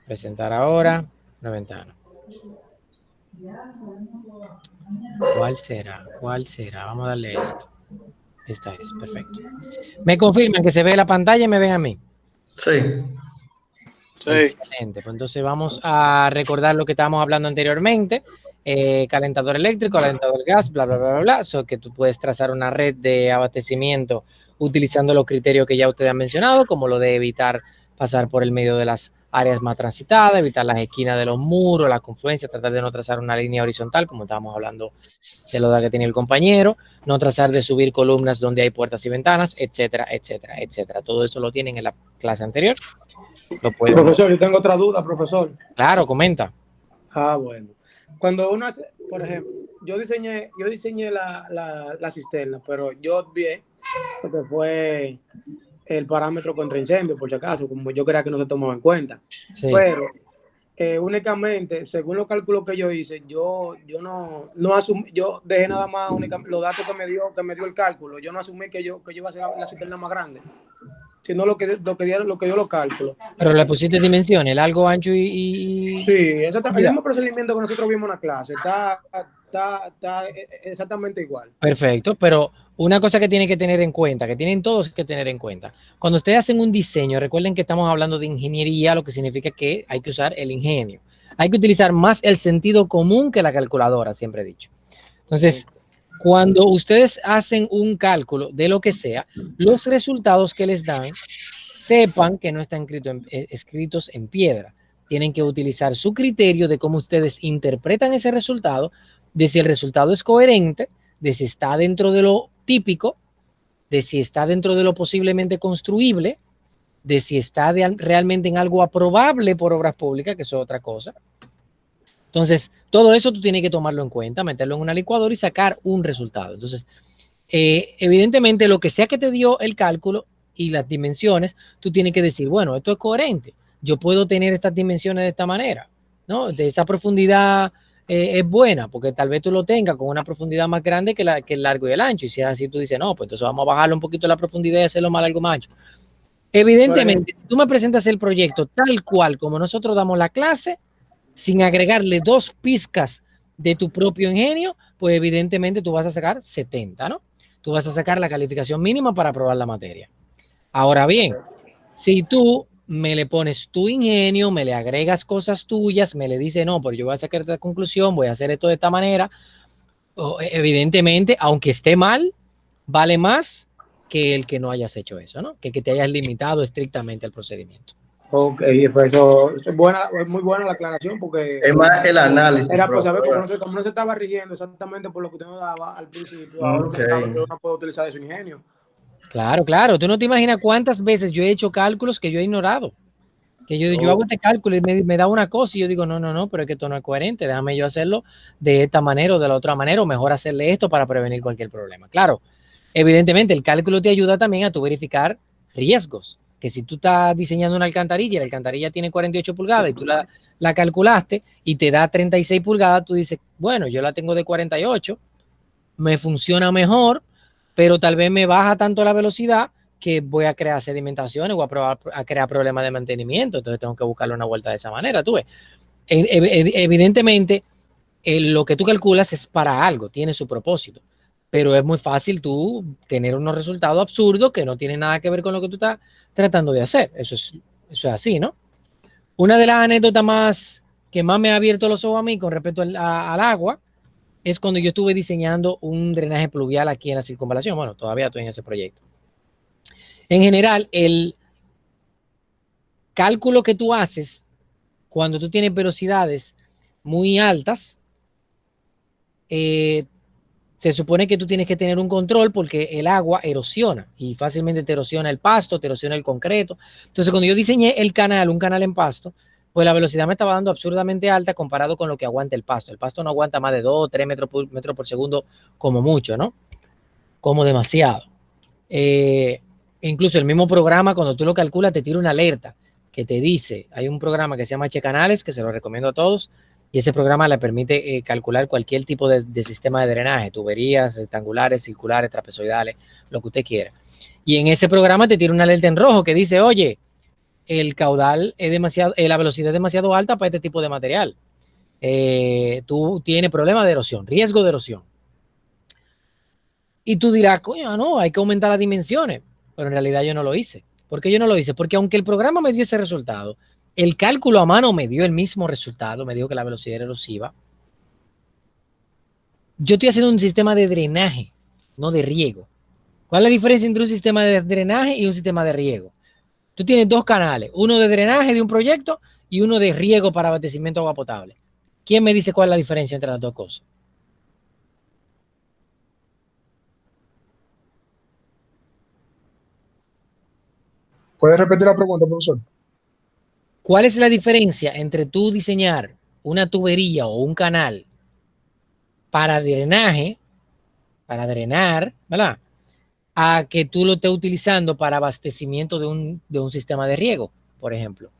Presentar ahora una ventana. ¿Cuál será? ¿Cuál será? Vamos a darle esto. Esta es, perfecto. ¿Me confirman que se ve la pantalla y me ven a mí? Sí. Sí. Excelente. Pues entonces vamos a recordar lo que estábamos hablando anteriormente. Calentador eléctrico, calentador de gas, bla, bla, bla, bla, bla. So que tú puedes trazar una red de abastecimiento utilizando los criterios que ya ustedes han mencionado, como lo de evitar pasar por el medio de las áreas más transitadas, evitar las esquinas de los muros, la confluencia, tratar de no trazar una línea horizontal, como estábamos hablando de lo que tenía el compañero, no trazar de subir columnas donde hay puertas y ventanas, etcétera, etcétera, etcétera. Todo eso lo tienen en la clase anterior. Lo pueden... Profesor, yo tengo otra duda, profesor. Claro, comenta. Bueno. Cuando uno hace, por ejemplo, yo diseñé la cisterna, pero yo vi que fue el parámetro contra incendio, por si acaso, como yo creía que no se tomaba en cuenta. Sí. Pero únicamente, según los cálculos que yo hice, yo no asumí, yo dejé nada más los datos que me dio el cálculo. Yo no asumí que yo iba a hacer la cisterna más grande, sino lo que dio los cálculos. Pero le pusiste dimensiones, el largo, ancho y... Sí, el mismo procedimiento que nosotros vimos en la clase, está exactamente igual. Perfecto, pero una cosa que tienen que tener en cuenta, que tienen todos que tener en cuenta, cuando ustedes hacen un diseño, recuerden que estamos hablando de ingeniería, lo que significa que hay que usar el ingenio. Hay que utilizar más el sentido común que la calculadora, siempre he dicho. Entonces, cuando ustedes hacen un cálculo de lo que sea, los resultados que les dan, sepan que no están escritos en piedra. Tienen que utilizar su criterio de cómo ustedes interpretan ese resultado, de si el resultado es coherente, de si está dentro de lo típico, de si está dentro de lo posiblemente construible, de si está realmente en algo aprobable por obras públicas, que eso es otra cosa. Entonces, todo eso tú tienes que tomarlo en cuenta, meterlo en una licuadora y sacar un resultado. Entonces, evidentemente, lo que sea que te dio el cálculo y las dimensiones, tú tienes que decir, bueno, esto es coherente. Yo puedo tener estas dimensiones de esta manera, ¿no? De esa profundidad es buena, porque tal vez tú lo tengas con una profundidad más grande que el largo y el ancho. Y si es así, tú dices, no, pues entonces vamos a bajarle un poquito la profundidad y hacerlo más largo, más ancho. Evidentemente, si tú me presentas el proyecto tal cual como nosotros damos la clase, sin agregarle 2 pizcas de tu propio ingenio, pues evidentemente tú vas a sacar 70, ¿no? Tú vas a sacar la calificación mínima para aprobar la materia. Ahora bien, si tú me le pones tu ingenio, me le agregas cosas tuyas, me le dices, no, pero yo voy a sacar esta conclusión, voy a hacer esto de esta manera, evidentemente, aunque esté mal, vale más que el que no hayas hecho eso, ¿no? Que te hayas limitado estrictamente al procedimiento. Ok, pues eso es muy buena la aclaración, porque es más el análisis. Era por saber, porque como no se estaba rigiendo exactamente por lo que usted nos daba al principio, ahora uno sabe que uno puede utilizar de su ingenio. Claro, claro. Tú no te imaginas cuántas veces yo he hecho cálculos que yo he ignorado. Que yo hago este cálculo y me da una cosa y yo digo, no, pero es que esto no es coherente. Déjame yo hacerlo de esta manera o de la otra manera, o mejor hacerle esto para prevenir cualquier problema. Claro, evidentemente el cálculo te ayuda también a tu verificar riesgos. Que si tú estás diseñando una alcantarilla y la alcantarilla tiene 48 pulgadas y tú la calculaste y te da 36 pulgadas, tú dices, bueno, yo la tengo de 48, me funciona mejor, pero tal vez me baja tanto la velocidad que voy a crear sedimentaciones o a crear problemas de mantenimiento. Entonces tengo que buscarle una vuelta de esa manera. Tú ves, evidentemente, lo que tú calculas es para algo, tiene su propósito. Pero es muy fácil tú tener unos resultados absurdos que no tienen nada que ver con lo que tú estás tratando de hacer. Eso es así, ¿no? Una de las anécdotas que más me ha abierto los ojos a mí con respecto al agua es cuando yo estuve diseñando un drenaje pluvial aquí en la circunvalación. Bueno, todavía estoy en ese proyecto. En general, el cálculo que tú haces cuando tú tienes velocidades muy altas, se supone que tú tienes que tener un control porque el agua erosiona y fácilmente te erosiona el pasto, te erosiona el concreto. Entonces, cuando yo diseñé un canal en pasto, pues la velocidad me estaba dando absurdamente alta comparado con lo que aguanta el pasto. El pasto no aguanta más de 2 o 3 metros por segundo como mucho, ¿no? Como demasiado. Incluso el mismo programa, cuando tú lo calculas, te tira una alerta que te dice, hay un programa que se llama Checanales, que se lo recomiendo a todos, y ese programa le permite calcular cualquier tipo de sistema de drenaje, tuberías, rectangulares, circulares, trapezoidales, lo que usted quiera. Y en ese programa te tira una alerta en rojo que dice, oye, el caudal es demasiado, la velocidad es demasiado alta para este tipo de material. Tú tienes problemas de erosión, riesgo de erosión. Y tú dirás, coño, no, hay que aumentar las dimensiones. Pero en realidad yo no lo hice. ¿Por qué yo no lo hice? Porque aunque el programa me dio ese resultado, el cálculo a mano me dio el mismo resultado, me dijo que la velocidad era erosiva. Yo estoy haciendo un sistema de drenaje, no de riego. ¿Cuál es la diferencia entre un sistema de drenaje y un sistema de riego? Tú tienes dos canales, uno de drenaje de un proyecto y uno de riego para abastecimiento de agua potable. ¿Quién me dice cuál es la diferencia entre las dos cosas? ¿Puedes repetir la pregunta, profesor? ¿Cuál es la diferencia entre tú diseñar una tubería o un canal para drenaje, para drenar, ¿verdad? A que tú lo estés utilizando para abastecimiento de un sistema de riego, por ejemplo.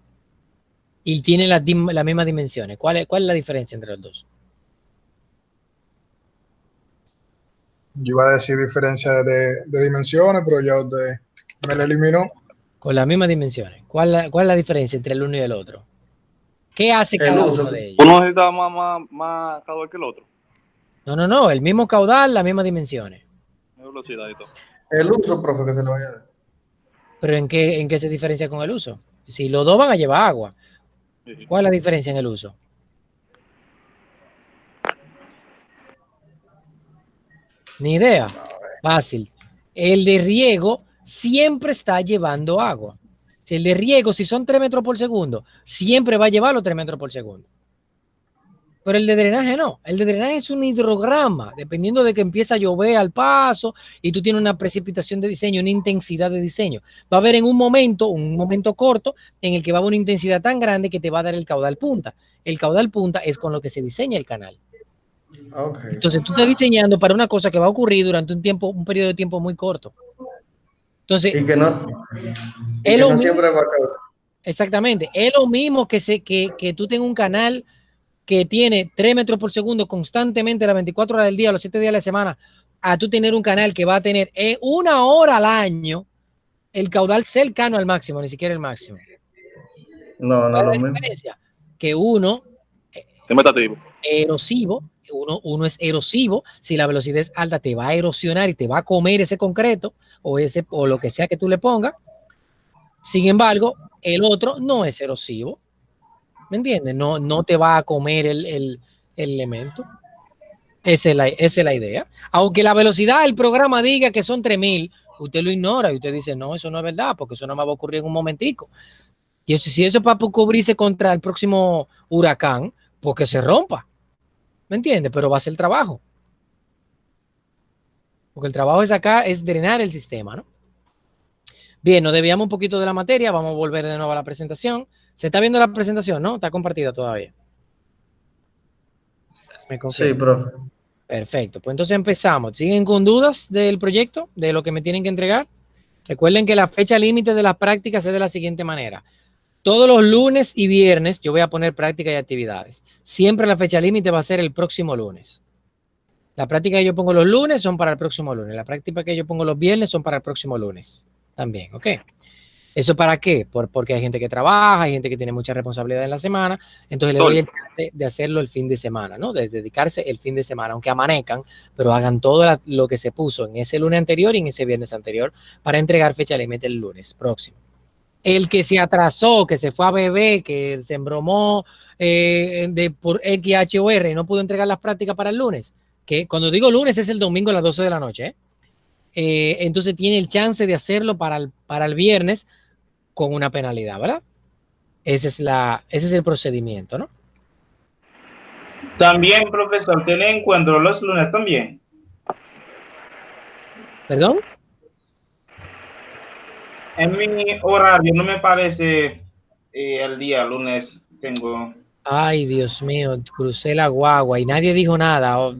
Y tiene las mismas dimensiones. ¿Cuál es la diferencia entre los dos? Yo iba a decir diferencia de dimensiones, pero ya usted me lo eliminó. Con las mismas dimensiones. ¿Cuál es la diferencia entre el uno y el otro? ¿Qué hace cada uno de ellos? Uno necesita más caudal que el otro. No, el mismo caudal, las mismas dimensiones. Velocidad y todo. El uso, profe, que se lo vaya a dar. ¿Pero en qué se diferencia con el uso? Si los dos van a llevar agua, ¿cuál es la diferencia en el uso? Ni idea. Fácil. El de riego siempre está llevando agua. Si el de riego, si son 3 metros por segundo, siempre va a llevar los 3 metros por segundo. Pero el de drenaje no. El de drenaje es un hidrograma, dependiendo de que empieza a llover al paso y tú tienes una precipitación de diseño, una intensidad de diseño. Va a haber en un momento corto, en el que va a haber una intensidad tan grande que te va a dar el caudal punta. El caudal punta es con lo que se diseña el canal. Okay. Entonces tú estás diseñando para una cosa que va a ocurrir durante un periodo de tiempo muy corto. Entonces, Y que no siempre va a caber. Exactamente. Es lo mismo que tú tengas un canal que tiene 3 metros por segundo constantemente las 24 horas del día, los 7 días de la semana, a tú tener un canal que va a tener 1 hora al año el caudal cercano al máximo, ni siquiera el máximo. No, ¿Cuál lo es la mismo. diferencia? Que uno erosivo, uno es erosivo, si la velocidad es alta te va a erosionar y te va a comer ese concreto o lo que sea que tú le pongas. Sin embargo, el otro no es erosivo. ¿Me entiendes? No te va a comer el elemento. Esa es la idea. Aunque la velocidad del programa diga que son 3000, usted lo ignora y usted dice, no, eso no es verdad, porque eso no me va a ocurrir en un momentico. Y eso, si eso es para cubrirse contra el próximo huracán, pues que se rompa. ¿Me entiendes? Pero va a ser el trabajo. Porque el trabajo es drenar el sistema, ¿no? Bien, nos desviamos un poquito de la materia, vamos a volver de nuevo a la presentación. ¿Se está viendo la presentación, no? Está compartida todavía. Sí, profe. Perfecto, pues entonces empezamos. ¿Siguen con dudas del proyecto, de lo que me tienen que entregar? Recuerden que la fecha límite de las prácticas es de la siguiente manera. Todos los lunes y viernes yo voy a poner prácticas y actividades. Siempre la fecha límite va a ser el próximo lunes. La práctica que yo pongo los lunes son para el próximo lunes. La práctica que yo pongo los viernes son para el próximo lunes. También, ¿ok? ¿Eso para qué? Porque hay gente que trabaja, hay gente que tiene mucha responsabilidad en la semana, entonces le doy el chance de hacerlo el fin de semana, ¿no? De dedicarse el fin de semana, aunque amanezcan, pero hagan todo lo que se puso en ese lunes anterior y en ese viernes anterior para entregar fecha límite el lunes próximo. El que se atrasó, que se fue a beber, que se embromó por X, H o R y no pudo entregar las prácticas para el lunes, que cuando digo lunes es el domingo a las 12 de la noche, entonces tiene el chance de hacerlo para el viernes con una penalidad, ¿verdad? Ese es el procedimiento, ¿no? También, profesor, ¿tiene encuentro los lunes también? ¿Perdón? En mi horario no me parece el día lunes tengo... Ay, Dios mío, crucé la guagua y nadie dijo nada.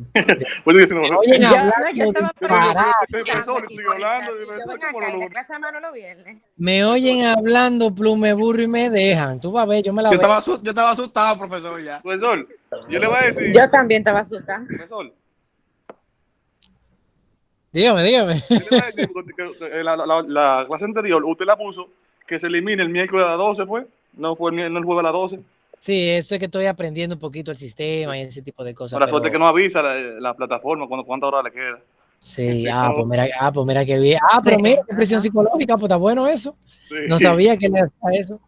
Me oyen hablando plume burro y me dejan. Tú vas a ver, yo me la veo. Yo estaba asustado, profesor, ya. Profesor, yo le voy a decir. Yo también estaba asustada. Profesor. Dígame. Yo le voy a decir, porque la clase anterior usted la puso que se elimine el miércoles a las 12, ¿fue? No fue no el jueves a las 12. Sí, eso es que estoy aprendiendo un poquito el sistema y ese tipo de cosas. Para suerte que no avisa la plataforma cuánta hora le queda. Sí, pues mira qué bien. Pero mira, qué presión psicológica, pues está bueno eso. Sí. No sabía que le hacía eso.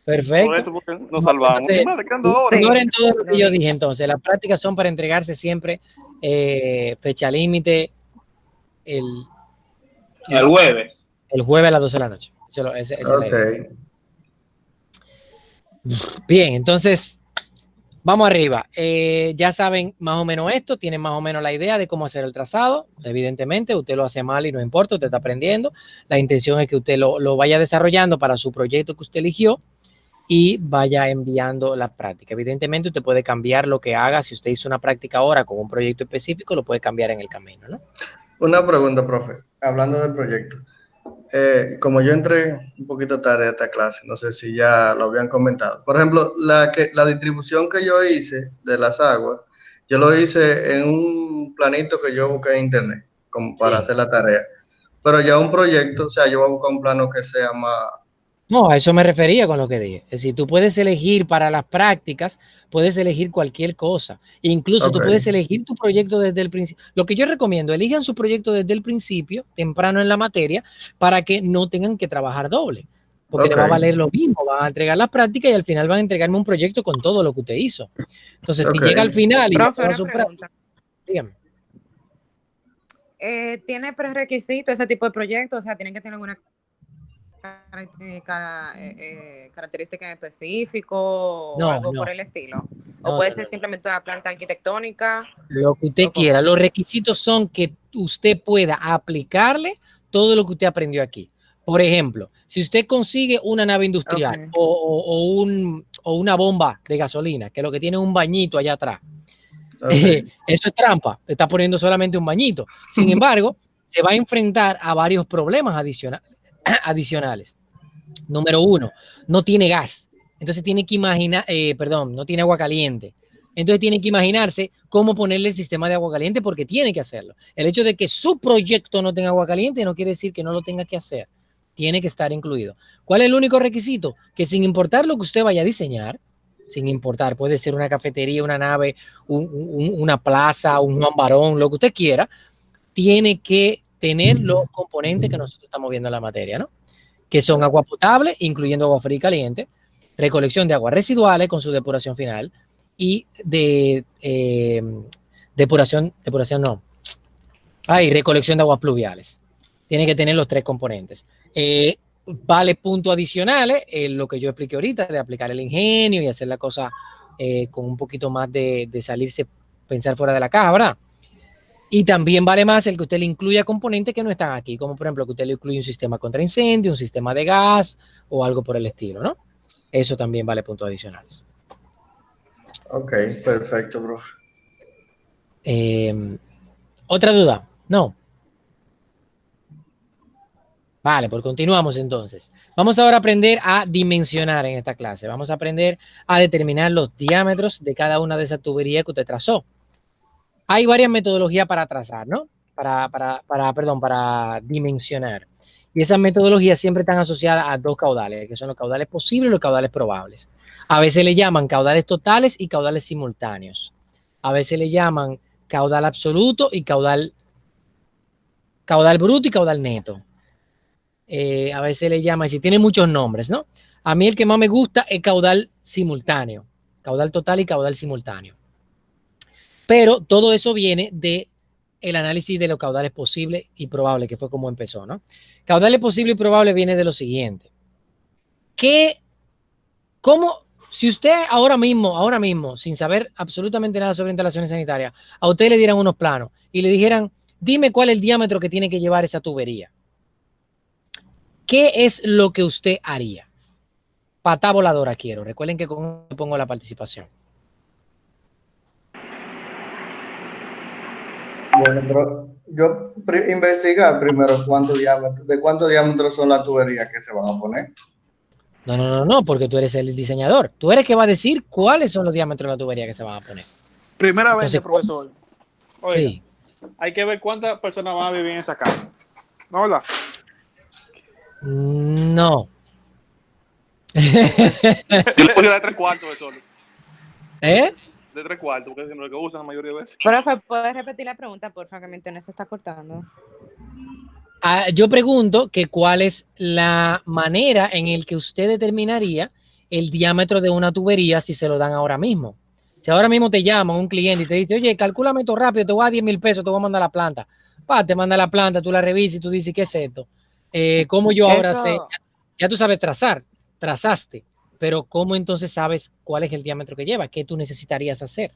Perfecto. Por eso porque nos salvamos. Ignoren todo lo que yo dije entonces. Las prácticas son para entregarse siempre fecha límite el jueves. El jueves a las 12 de la noche. Esa es la idea. Bien, entonces vamos arriba. Ya saben más o menos esto, tienen más o menos la idea de cómo hacer el trazado. Evidentemente, usted lo hace mal y no importa, usted está aprendiendo. La intención es que usted lo vaya desarrollando para su proyecto que usted eligió y vaya enviando la práctica. Evidentemente, usted puede cambiar lo que haga. Si usted hizo una práctica ahora con un proyecto específico, lo puede cambiar en el camino, ¿no? Una pregunta, profe. Hablando del proyecto. Como yo entré un poquito tarde a esta clase, no sé si ya lo habían comentado. Por ejemplo, la distribución que yo hice de las aguas, yo lo hice en un planito que yo busqué en internet, como para hacer la tarea. Pero ya un proyecto, o sea, yo voy a buscar un plano que sea más... No, a eso me refería con lo que dije. Es decir, tú puedes elegir para las prácticas, puedes elegir cualquier cosa. Incluso tú puedes elegir tu proyecto desde el principio. Lo que yo recomiendo, elijan su proyecto desde el principio, temprano en la materia, para que no tengan que trabajar doble. Porque le va a valer lo mismo, van a entregar las prácticas y al final van a entregarme un proyecto con todo lo que usted hizo. Entonces, si llega al final y profe, no su práctica, dígame. ¿Tiene prerequisito ese tipo de proyecto? O sea, tienen que tener alguna característica en específico o algo por el estilo, o puede ser simplemente una planta arquitectónica, lo que usted quiera. Los requisitos son que usted pueda aplicarle todo lo que usted aprendió aquí. Por ejemplo, si usted consigue una nave industrial o una bomba de gasolina, que lo que tiene es un bañito allá atrás, eso es trampa, está poniendo solamente un bañito. Sin embargo, se va a enfrentar a varios problemas adicionales. Número uno, no tiene gas. Entonces tiene que imaginar, no tiene agua caliente. Entonces tiene que imaginarse cómo ponerle el sistema de agua caliente porque tiene que hacerlo. El hecho de que su proyecto no tenga agua caliente no quiere decir que no lo tenga que hacer. Tiene que estar incluido. ¿Cuál es el único requisito? Que sin importar lo que usted vaya a diseñar, sin importar, puede ser una cafetería, una nave, una plaza, un Juan Barón, lo que usted quiera, tiene que tener los componentes que nosotros estamos viendo en la materia, ¿no? Que son agua potable, incluyendo agua fría y caliente, recolección de aguas residuales con su depuración final y recolección de aguas pluviales. Tiene que tener los tres componentes. Vale puntos adicionales, lo que yo expliqué ahorita, de aplicar el ingenio y hacer la cosa con un poquito más de salirse, pensar fuera de la caja, ¿verdad? Y también vale más el que usted le incluya componentes que no están aquí, como por ejemplo que usted le incluya un sistema contra incendio, un sistema de gas o algo por el estilo, ¿no? Eso también vale puntos adicionales. Ok, perfecto, profe. ¿Otra duda? No. Vale, pues continuamos entonces. Vamos ahora a aprender a dimensionar en esta clase. Vamos a aprender a determinar los diámetros de cada una de esas tuberías que usted trazó. Hay varias metodologías para trazar, ¿no? Para dimensionar. Y esas metodologías siempre están asociadas a dos caudales, que son los caudales posibles y los caudales probables. A veces le llaman caudales totales y caudales simultáneos. A veces le llaman caudal absoluto y caudal bruto y caudal neto. A veces le llaman, si tiene muchos nombres, ¿no? A mí el que más me gusta es caudal simultáneo, caudal total y caudal simultáneo. Pero todo eso viene de el análisis de los caudales posibles y probables, que fue como empezó, ¿no? Caudales posibles y probables viene de lo siguiente. Si usted ahora mismo, sin saber absolutamente nada sobre instalaciones sanitarias, a usted le dieran unos planos y le dijeran, dime cuál es el diámetro que tiene que llevar esa tubería. ¿Qué es lo que usted haría? Patá voladora quiero. Recuerden que con eso pongo la participación. Bueno, pero yo investigar primero de cuánto diámetro son las tuberías que se van a poner. No, porque tú eres el diseñador. Tú eres el que va a decir cuáles son los diámetros de la tubería que se van a poner. Primera vez, profesor. Oiga, sí. Hay que ver cuántas personas van a vivir en esa casa. ¿No, verdad? No. Yo le puse de 3/4 de solo. ¿Eh? De 3/4, porque es lo que usan la mayoría de veces. Profe, ¿puedes repetir la pregunta, por favor, que mi internet se está cortando? Yo pregunto que cuál es la manera en el que usted determinaría el diámetro de una tubería si se lo dan ahora mismo. Si ahora mismo te llama un cliente y te dice, oye, calcúlame esto rápido, te voy a dar 10,000 pesos, te voy a mandar la planta. Te manda la planta, tú la revisas y tú dices, ¿qué es esto? ¿Cómo yo ahora sé? Ya tú sabes trazaste, pero ¿cómo entonces sabes cuál es el diámetro que lleva? ¿Qué tú necesitarías hacer?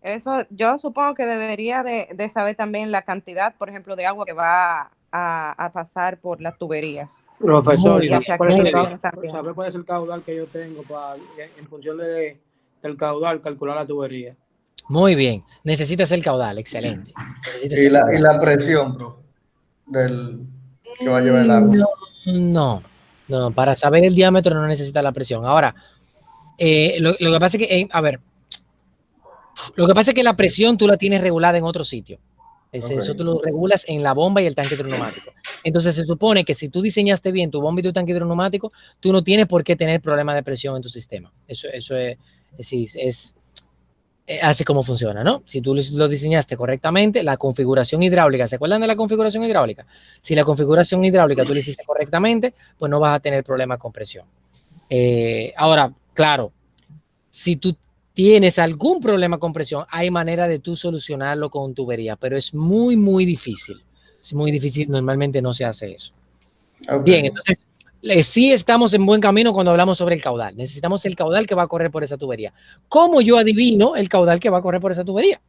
Eso, yo supongo que debería de saber también la cantidad, por ejemplo, de agua que va a pasar por las tuberías. Profesor, ¿sabe cuál es el caudal que yo tengo en función del caudal calcular la tubería? Muy bien, necesitas el caudal, excelente. Y la presión, bro, del que va a llevar el agua. No, para saber el diámetro no necesitas la presión. Ahora, lo que pasa es que, lo que pasa es que la presión tú la tienes regulada en otro sitio. Eso tú lo regulas en la bomba y el tanque hidroneumático. Entonces se supone que si tú diseñaste bien tu bomba y tu tanque hidroneumático, tú no tienes por qué tener problemas de presión en tu sistema. Eso es así como funciona, ¿no? Si tú lo diseñaste correctamente, la configuración hidráulica, ¿se acuerdan de la configuración hidráulica? Si la configuración hidráulica tú la hiciste correctamente, pues no vas a tener problemas con presión. Ahora, claro, si tú tienes algún problema con presión, hay manera de tú solucionarlo con tubería, pero es muy, muy difícil. Es muy difícil, normalmente no se hace eso. Bien, entonces, sí estamos en buen camino cuando hablamos sobre el caudal. Necesitamos el caudal que va a correr por esa tubería. ¿Cómo yo adivino el caudal que va a correr por esa tubería?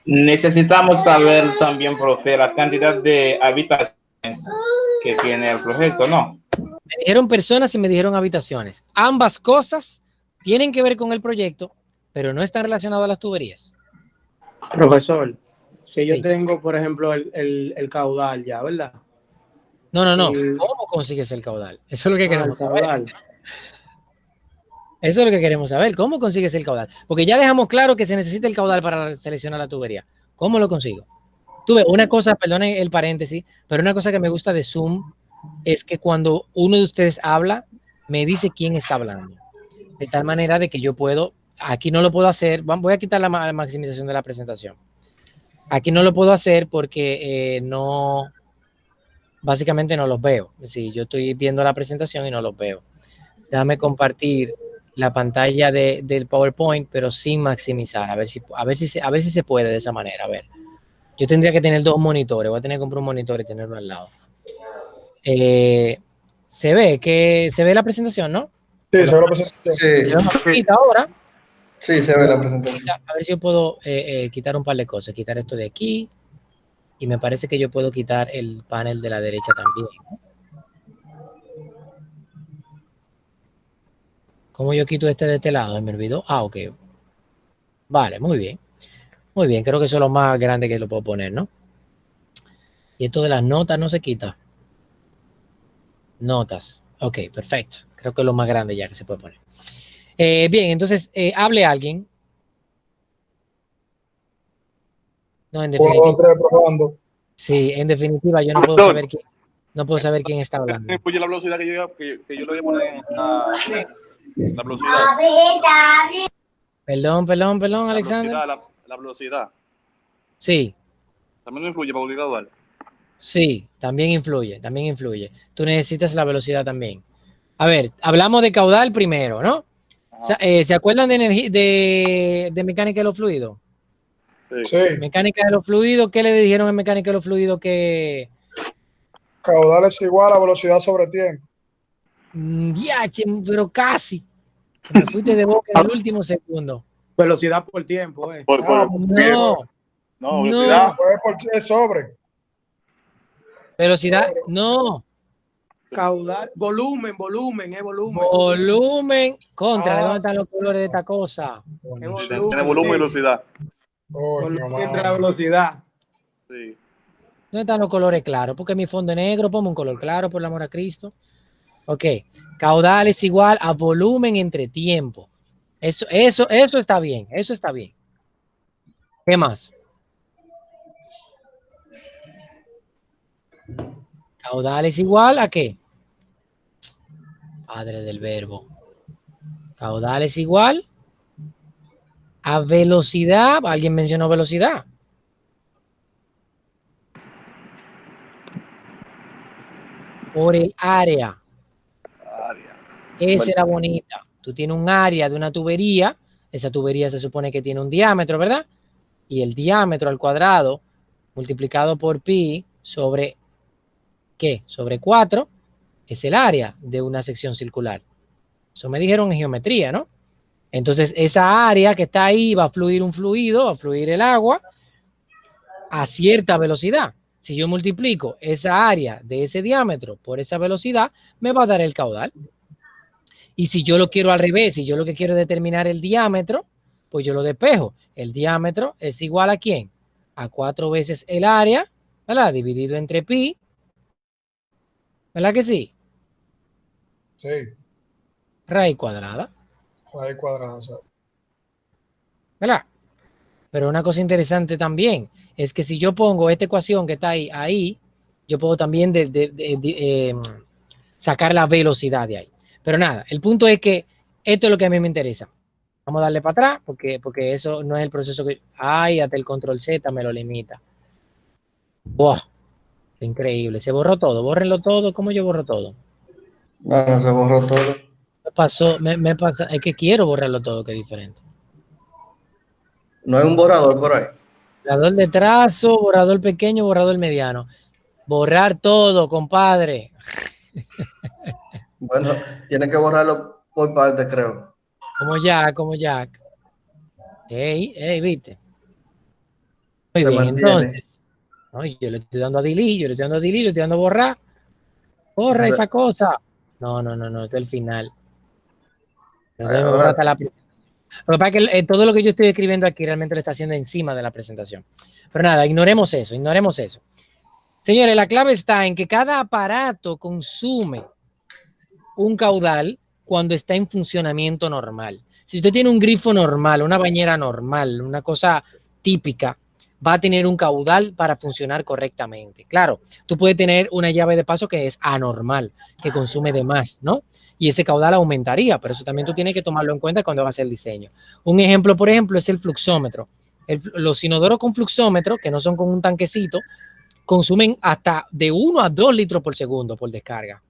Necesitamos saber también, profe, la cantidad de habitaciones que tiene el proyecto, ¿no? Me dijeron personas y me dijeron habitaciones. Ambas cosas tienen que ver con el proyecto, pero no están relacionadas a las tuberías. Profesor, si yo tengo, por ejemplo, el caudal ya, ¿verdad? No. ¿Cómo consigues el caudal? Eso es lo que queremos saber. Eso es lo que queremos saber. ¿Cómo consigues el caudal? Porque ya dejamos claro que se necesita el caudal para seleccionar la tubería. ¿Cómo lo consigo? Tuve una cosa, perdonen el paréntesis, pero una cosa que me gusta de Zoom es que cuando uno de ustedes habla, me dice quién está hablando. De tal manera de que yo puedo, aquí no lo puedo hacer, voy a quitar la maximización de la presentación. Aquí no lo puedo hacer porque básicamente no los veo. Sí, yo estoy viendo la presentación y no los veo. Déjame compartir la pantalla del PowerPoint, pero sin maximizar, a ver si se puede de esa manera. A ver, yo tendría que tener 2 monitores, voy a tener que comprar un monitor y tenerlo al lado. Se ve la presentación, ¿no? Sí, se ve la presentación. Sí. Ahora. Sí, se ve la presentación. A ver si yo puedo quitar un par de cosas, quitar esto de aquí, y me parece que yo puedo quitar el panel de la derecha también, ¿no? ¿Cómo yo quito este de este lado? ¿Me olvidó? Ok. Vale, muy bien. Muy bien, creo que eso es lo más grande que lo puedo poner, ¿no? Y esto de las notas no se quita. Notas. Ok, perfecto. Creo que es lo más grande ya que se puede poner. Bien, entonces, hable alguien. No, en definitiva. Sí, en definitiva, yo no puedo saber quién está hablando. Oye, la velocidad que yo le voy a poner la velocidad. Perdón, Alexander. La velocidad. Sí. También influye para el caudal. Sí, también influye. Tú necesitas la velocidad también. A ver, hablamos de caudal primero, ¿no? ¿Se acuerdan de mecánica de los fluidos? Sí. Mecánica de los fluidos, ¿qué le dijeron en mecánica de los fluidos? Que caudal es igual a velocidad sobre tiempo. Pero casi. Me fuiste de boca en el último segundo. Velocidad por tiempo, No, velocidad. Es sobre. Velocidad, no. Caudal, volumen. Volumen contra. ¿Dónde están los colores de esta cosa? Tiene volumen y velocidad. Contra velocidad. Sí. ¿Dónde están los colores claros? Porque mi fondo es negro, ponme un color claro, por el amor a Cristo. Ok. Caudal es igual a volumen entre tiempo. Eso está bien, eso está bien. ¿Qué más? Caudal es igual a ¿qué? Padre del verbo. Caudal es igual a velocidad. ¿Alguien mencionó velocidad? Por el área. Esa era bonita. Tú tienes un área de una tubería. Esa tubería se supone que tiene un diámetro, ¿verdad? Y el diámetro al cuadrado multiplicado por pi sobre ¿qué? Sobre 4 es el área de una sección circular. Eso me dijeron en geometría, ¿no? Entonces, esa área que está ahí va a fluir un fluido, va a fluir el agua a cierta velocidad. Si yo multiplico esa área de ese diámetro por esa velocidad, me va a dar el caudal. Y si yo lo quiero al revés, si yo lo que quiero es determinar el diámetro, pues yo lo despejo. El diámetro es igual ¿a quién? A 4 veces el área, ¿verdad? Dividido entre pi. ¿Verdad que sí? Sí, Raíz cuadrada. raíz cuadrada. O sea, ¿Verdad? Pero una cosa interesante también es que si yo pongo esta ecuación que está ahí, yo puedo también sacar la velocidad de ahí. Pero nada, el punto es que esto es lo que a mí me interesa. Vamos a darle para atrás porque eso no es el proceso que... Ay, hasta el control Z me lo limita. ¡Wow! Increíble. Se borró todo. Bórrenlo todo. ¿Cómo yo borro todo? No, se borró todo. Me pasa, es que quiero borrarlo todo, que es diferente. No hay un borrador por ahí. Borrador de trazo, borrador pequeño, borrador mediano. Borrar todo, compadre. Bueno, tiene que borrarlo por parte, creo. Como Jack. Ey, viste. Muy Se bien, mantiene. entonces. No, yo le estoy dando a delete, le estoy dando a borrar. Borra esa cosa. No, esto es el final. Entonces me borra hasta la presentación. Lo que pasa es que todo lo que yo estoy escribiendo aquí realmente lo está haciendo encima de la presentación. Pero nada, ignoremos eso. Señores, la clave está en que cada aparato consume un caudal cuando está en funcionamiento normal. Si usted tiene un grifo normal, una bañera normal, una cosa típica, va a tener un caudal para funcionar correctamente. Claro, tú puedes tener una llave de paso que es anormal, que consume de más, ¿no? Y ese caudal aumentaría, pero eso también tú tienes que tomarlo en cuenta cuando hagas el diseño. Un ejemplo, por ejemplo, es el fluxómetro. Los inodoros con fluxómetro, que no son con un tanquecito, consumen hasta de 1 a 2 litros por segundo por descarga.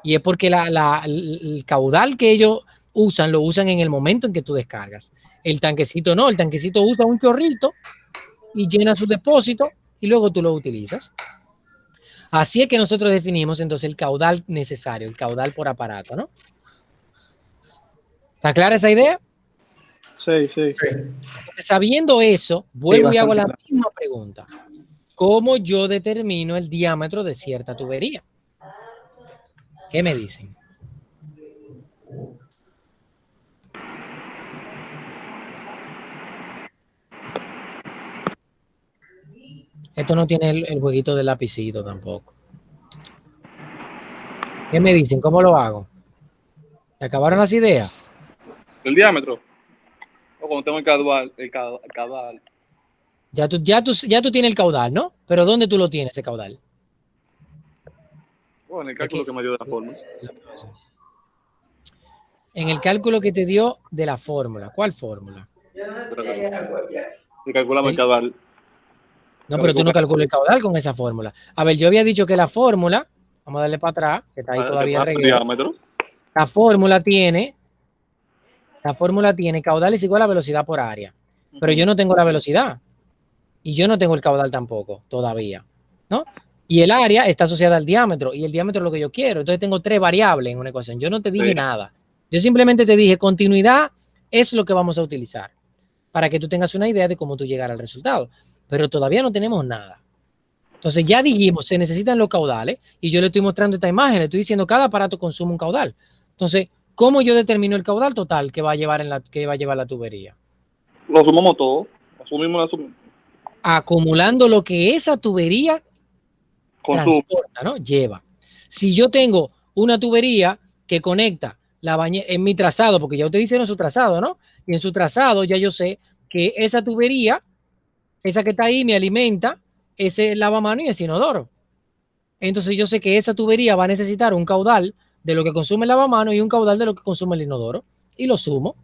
Y es porque el caudal que ellos usan, lo usan en el momento en que tú descargas. El tanquecito no, el tanquecito usa un chorrito y llena su depósito y luego tú lo utilizas. Así es que nosotros definimos entonces el caudal necesario, el caudal por aparato, ¿no? ¿Está clara esa idea? Sí. Entonces, sabiendo eso, vuelvo y hago la misma pregunta. ¿Cómo yo determino el diámetro de cierta tubería? ¿Qué me dicen? Esto no tiene el jueguito del lapicito tampoco. ¿Qué me dicen? ¿Cómo lo hago? ¿Se acabaron las ideas? El diámetro. O cuando tengo el caudal. Ya tú tienes el caudal, ¿no? Pero ¿dónde tú lo tienes, ese caudal? Bueno, en el cálculo que me dio de la fórmula. En el cálculo que te dio de la fórmula. ¿Cuál fórmula? Y calculamos el caudal. No, pero tú no calculas el caudal con esa fórmula. A ver, yo había dicho que la fórmula, vamos a darle para atrás, que está ahí todavía el diámetro. La fórmula tiene caudal es igual a velocidad por área. Pero yo no tengo la velocidad. Y yo no tengo el caudal tampoco, todavía, ¿no? Y el área está asociada al diámetro, y el diámetro es lo que yo quiero. Entonces tengo 3 variables en una ecuación. Yo no te dije nada. Yo simplemente te dije, continuidad es lo que vamos a utilizar, para que tú tengas una idea de cómo tú llegar al resultado. Pero todavía no tenemos nada. Entonces ya dijimos, se necesitan los caudales, y yo le estoy mostrando esta imagen, le estoy diciendo, cada aparato consume un caudal. Entonces, ¿cómo yo determino el caudal total que va a llevar la tubería? Lo sumamos todo. Asumimos Acumulando lo que esa tubería transporta, ¿no? Lleva. Si yo tengo una tubería que conecta la bañera, en mi trazado, porque ya ustedes hicieron su trazado, ¿no? Y en su trazado ya yo sé que esa tubería, esa que está ahí, me alimenta ese lavamanos y ese inodoro. Entonces yo sé que esa tubería va a necesitar un caudal de lo que consume el lavamanos y un caudal de lo que consume el inodoro. Y lo sumo.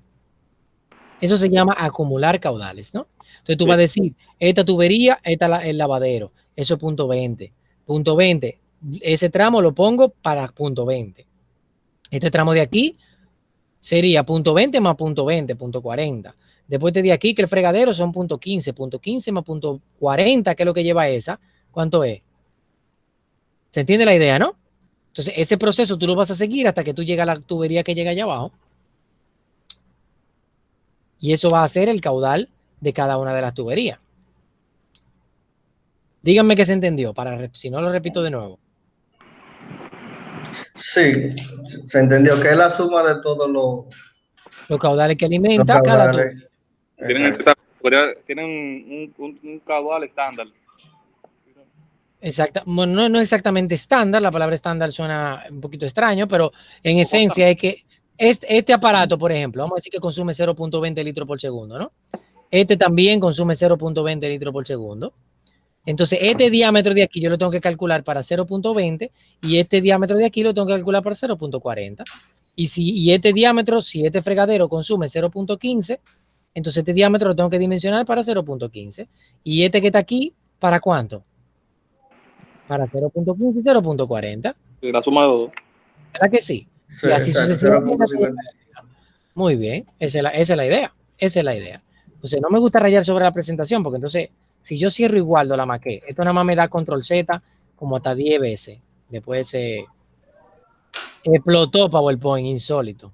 Eso se llama acumular caudales, ¿no? Entonces tú vas a decir, esta tubería, el lavadero. Eso es punto 20. Punto 20. Ese tramo lo pongo para punto 20. Este tramo de aquí sería punto 20 más punto 20, punto 40. Después de aquí, que el fregadero son punto 15 más punto 40, que es lo que lleva esa. ¿Cuánto es? ¿Se entiende la idea, no? Entonces, ese proceso tú lo vas a seguir hasta que tú llegas a la tubería que llega allá abajo. Y eso va a ser el caudal de cada una de las tuberías. Díganme que se entendió, si no lo repito de nuevo. Sí, se entendió que es la suma de todos los caudales que alimenta cada tubería. Tienen un caudal estándar. Exacto, bueno, no exactamente estándar, la palabra estándar suena un poquito extraño, pero en esencia es que este aparato, por ejemplo, vamos a decir que consume 0.20 litros por segundo, ¿no? Este también consume 0.20 litros por segundo. Entonces, este diámetro de aquí yo lo tengo que calcular para 0.20 y este diámetro de aquí lo tengo que calcular para 0.40. Y este diámetro, si este fregadero consume 0.15, entonces este diámetro lo tengo que dimensionar para 0.15. Y este que está aquí, ¿para cuánto? Para 0.15 y 0.40. La suma de dos. ¿Verdad que sí? Sí, y así sucesivamente. Muy bien, esa es la idea. Esa es la idea. Entonces, no me gusta rayar sobre la presentación, porque entonces, si yo cierro igual, la maqué. Esto nada más me da control Z como hasta 10 veces. Después se explotó PowerPoint, insólito.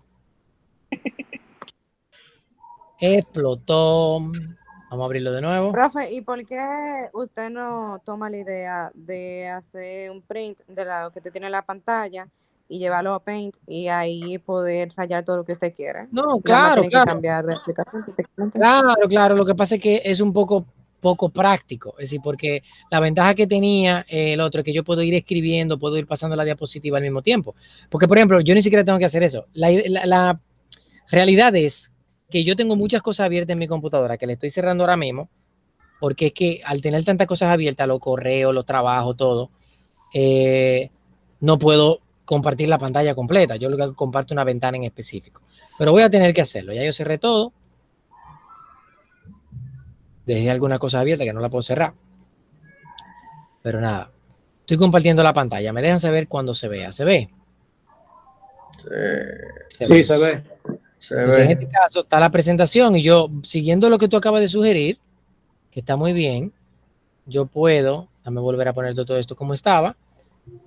Explotó. Vamos a abrirlo de nuevo. Profe, ¿y por qué usted no toma la idea de hacer un print de lo que te tiene en la pantalla y llevarlo a Paint y ahí poder rayar todo lo que usted quiera? No, claro, que cambiar de aplicación. Claro. Lo que pasa es que es un poco práctico. Es decir, porque la ventaja que tenía el otro es que yo puedo ir escribiendo, puedo ir pasando la diapositiva al mismo tiempo. Porque, por ejemplo, yo ni siquiera tengo que hacer eso. La realidad es que yo tengo muchas cosas abiertas en mi computadora que le estoy cerrando ahora mismo, porque es que al tener tantas cosas abiertas, los correos, los trabajos, todo, no puedo compartir la pantalla completa. Yo lo que comparto una ventana en específico. Pero voy a tener que hacerlo. Ya yo cerré todo. Dejé alguna cosa abierta que no la puedo cerrar. Pero nada. Estoy compartiendo la pantalla. Me dejan saber cuando se vea. ¿Se ve? Sí, se ve. Entonces, en este caso está la presentación y yo, siguiendo lo que tú acabas de sugerir, que está muy bien, yo puedo, déjame volver a poner todo esto como estaba,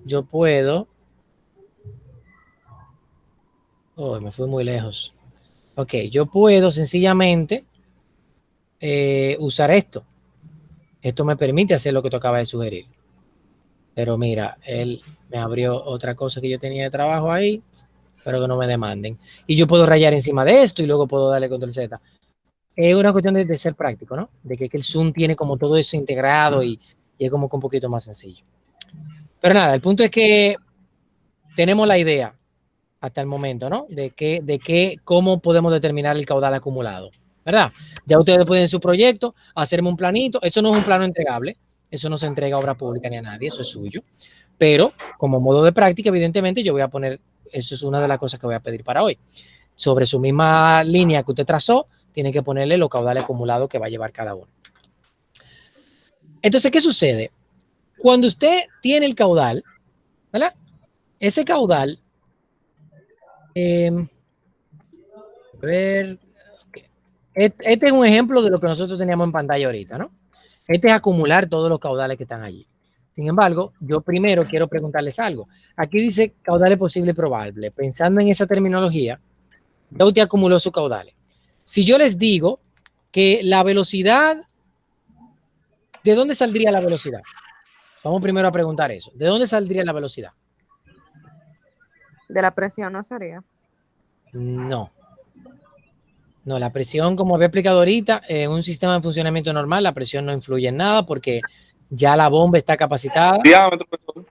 yo puedo, me fui muy lejos. Ok, yo puedo sencillamente usar esto. Esto me permite hacer lo que tú acabas de sugerir. Pero mira, él me abrió otra cosa que yo tenía de trabajo ahí, pero que no me demanden. Y yo puedo rayar encima de esto y luego puedo darle control Z. Es una cuestión de ser práctico, ¿no? De que el Zoom tiene como todo eso integrado y es como que un poquito más sencillo. Pero nada, el punto es que tenemos la idea hasta el momento, ¿no? Cómo podemos determinar el caudal acumulado, ¿verdad? Ya ustedes pueden en su proyecto hacerme un planito. Eso no es un plano entregable. Eso no se entrega a obra pública ni a nadie. Eso es suyo. Pero como modo de práctica, evidentemente, yo voy a poner, eso es una de las cosas que voy a pedir para hoy. Sobre su misma línea que usted trazó, tiene que ponerle los caudales acumulados que va a llevar cada uno. Entonces, ¿qué sucede? Cuando usted tiene el caudal, ¿verdad? Ese caudal, a ver, este es un ejemplo de lo que nosotros teníamos en pantalla ahorita, ¿no? Este es acumular todos los caudales que están allí. Sin embargo, yo primero quiero preguntarles algo. Aquí dice caudales posible y probable. Pensando en esa terminología, ya usted acumuló sus caudales. Si yo les digo que la velocidad, ¿de dónde saldría la velocidad? Vamos primero a preguntar eso. ¿De dónde saldría la velocidad? De la presión, ¿no sería? No. No, la presión, como había explicado ahorita, en un sistema de funcionamiento normal, la presión no influye en nada porque ya la bomba está capacitada. Diámetro, profesor.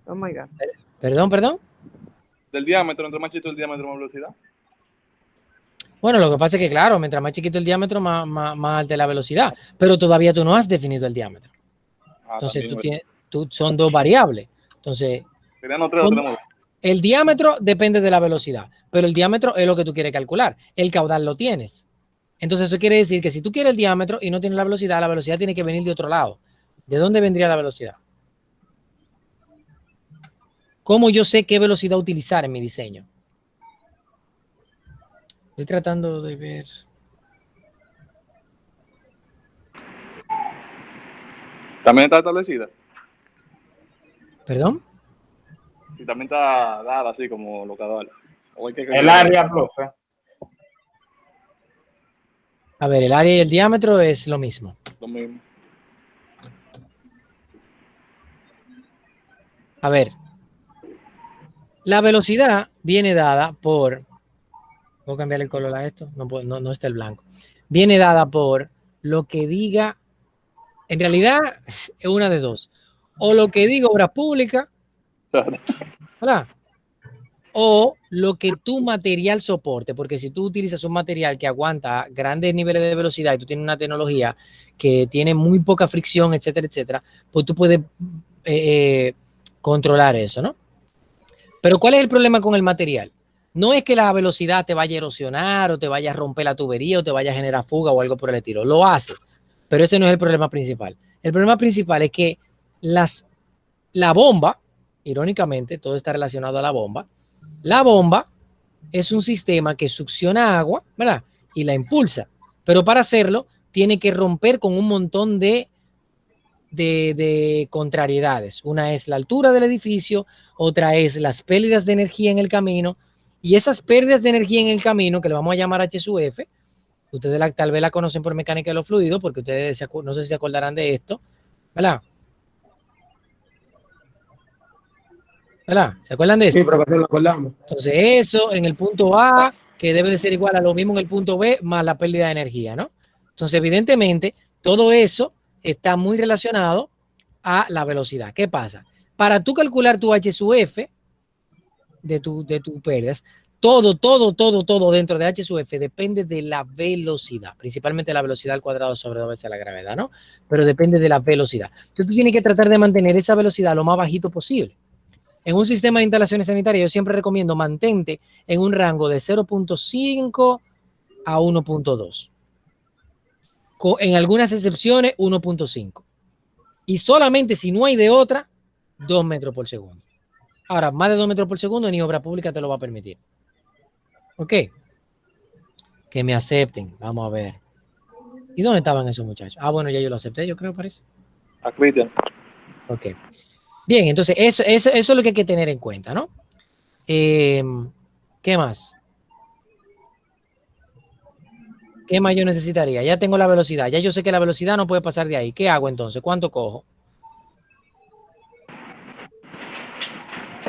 Oh my God. Perdón. del diámetro, entre más chiquito el diámetro, más velocidad. Bueno, lo que pasa es que, claro, mientras más chiquito el diámetro, más alta la velocidad, pero todavía tú no has definido el diámetro. Entonces, son dos variables. Entonces, el diámetro depende de la velocidad, pero el diámetro es lo que tú quieres calcular. El caudal lo tienes. Entonces, eso quiere decir que si tú quieres el diámetro y no tienes la velocidad tiene que venir de otro lado. ¿De dónde vendría la velocidad? ¿Cómo yo sé qué velocidad utilizar en mi diseño? Estoy tratando de ver. ¿También está establecida? ¿Perdón? Sí, también está dada así como lo caudal. El área, profe. A ver, el área y el diámetro es lo mismo. Lo mismo. A ver, la velocidad viene dada por... ¿Puedo cambiar el color a esto? No está el blanco. Viene dada por lo que diga... En realidad es una de dos. O lo que diga obras públicas, ¿verdad? O lo que tu material soporte, porque si tú utilizas un material que aguanta grandes niveles de velocidad y tú tienes una tecnología que tiene muy poca fricción, etcétera, etcétera, pues tú puedes controlar eso, ¿no? Pero ¿cuál es el problema con el material? No es que la velocidad te vaya a erosionar o te vaya a romper la tubería o te vaya a generar fuga o algo por el estilo. Lo hace, pero ese no es el problema principal. El problema principal es que la bomba, irónicamente, todo está relacionado a la bomba. La bomba es un sistema que succiona agua, ¿verdad? Y la impulsa. Pero para hacerlo, tiene que romper con un montón de contrariedades. Una es la altura del edificio, otra es las pérdidas de energía en el camino. Y esas pérdidas de energía en el camino, que le vamos a llamar HSUF, ustedes tal vez la conocen por mecánica de los fluidos, porque ustedes no sé si se acordarán de esto, ¿verdad? ¿Verdad? ¿Se acuerdan de eso? Sí, profesor, lo acordamos. Entonces, eso en el punto A, que debe de ser igual a lo mismo en el punto B, más la pérdida de energía, ¿no? Entonces, evidentemente, todo eso está muy relacionado a la velocidad. ¿Qué pasa? Para tú calcular tu HSUF de tu pérdidas, todo dentro de HSUF depende de la velocidad, principalmente la velocidad al cuadrado sobre 2 veces la gravedad, ¿no? Pero depende de la velocidad. Entonces, tú tienes que tratar de mantener esa velocidad lo más bajito posible. En un sistema de instalaciones sanitarias, yo siempre recomiendo mantente en un rango de 0.5 a 1.2. En algunas excepciones, 1.5. Y solamente si no hay de otra, 2 metros por segundo. Ahora, más de 2 metros por segundo ni obra pública te lo va a permitir. ¿Ok? Que me acepten. Vamos a ver. ¿Y dónde estaban esos muchachos? Ah, bueno, ya yo lo acepté, yo creo, parece. A Cristian. Ok. Bien, entonces eso es lo que hay que tener en cuenta, ¿no? ¿Qué más? ¿Qué más yo necesitaría? Ya tengo la velocidad. Ya yo sé que la velocidad no puede pasar de ahí. ¿Qué hago entonces? ¿Cuánto cojo?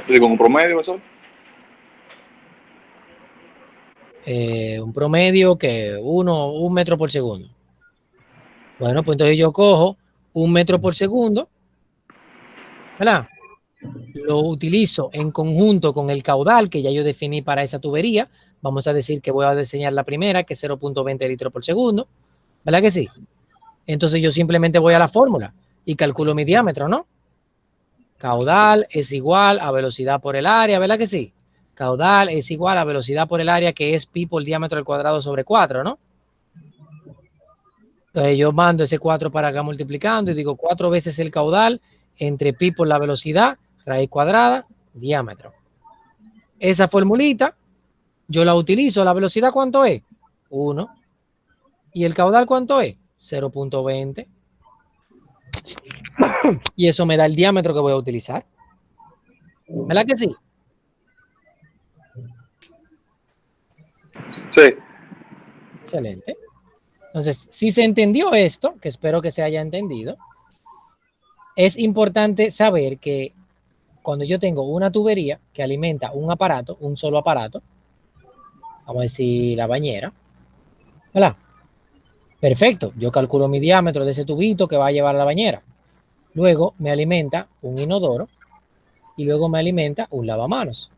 ¿Con un promedio, eso? Un promedio que 1 metro por segundo. Bueno, pues entonces yo cojo 1 metro por segundo, ¿verdad? Lo utilizo en conjunto con el caudal que ya yo definí para esa tubería. Vamos a decir que voy a diseñar la primera, que es 0.20 litros por segundo. ¿Verdad que sí? Entonces yo simplemente voy a la fórmula y calculo mi diámetro, ¿no? Caudal es igual a velocidad por el área, ¿verdad que sí? Caudal es igual a velocidad por el área, que es pi por el diámetro al cuadrado sobre 4, ¿no? Entonces yo mando ese 4 para acá multiplicando y digo 4 veces el caudal entre pi por la velocidad, raíz cuadrada, diámetro. Esa formulita yo la utilizo. ¿La velocidad cuánto es? 1. ¿Y el caudal cuánto es? 0.20. Y eso me da el diámetro que voy a utilizar. ¿Verdad que sí? Sí. Excelente. Entonces, si se entendió esto, que espero que se haya entendido, es importante saber que cuando yo tengo una tubería que alimenta un aparato, un solo aparato, vamos a decir la bañera, ¿verdad? Perfecto, yo calculo mi diámetro de ese tubito que va a llevar a la bañera. Luego me alimenta un inodoro y luego me alimenta un lavamanos.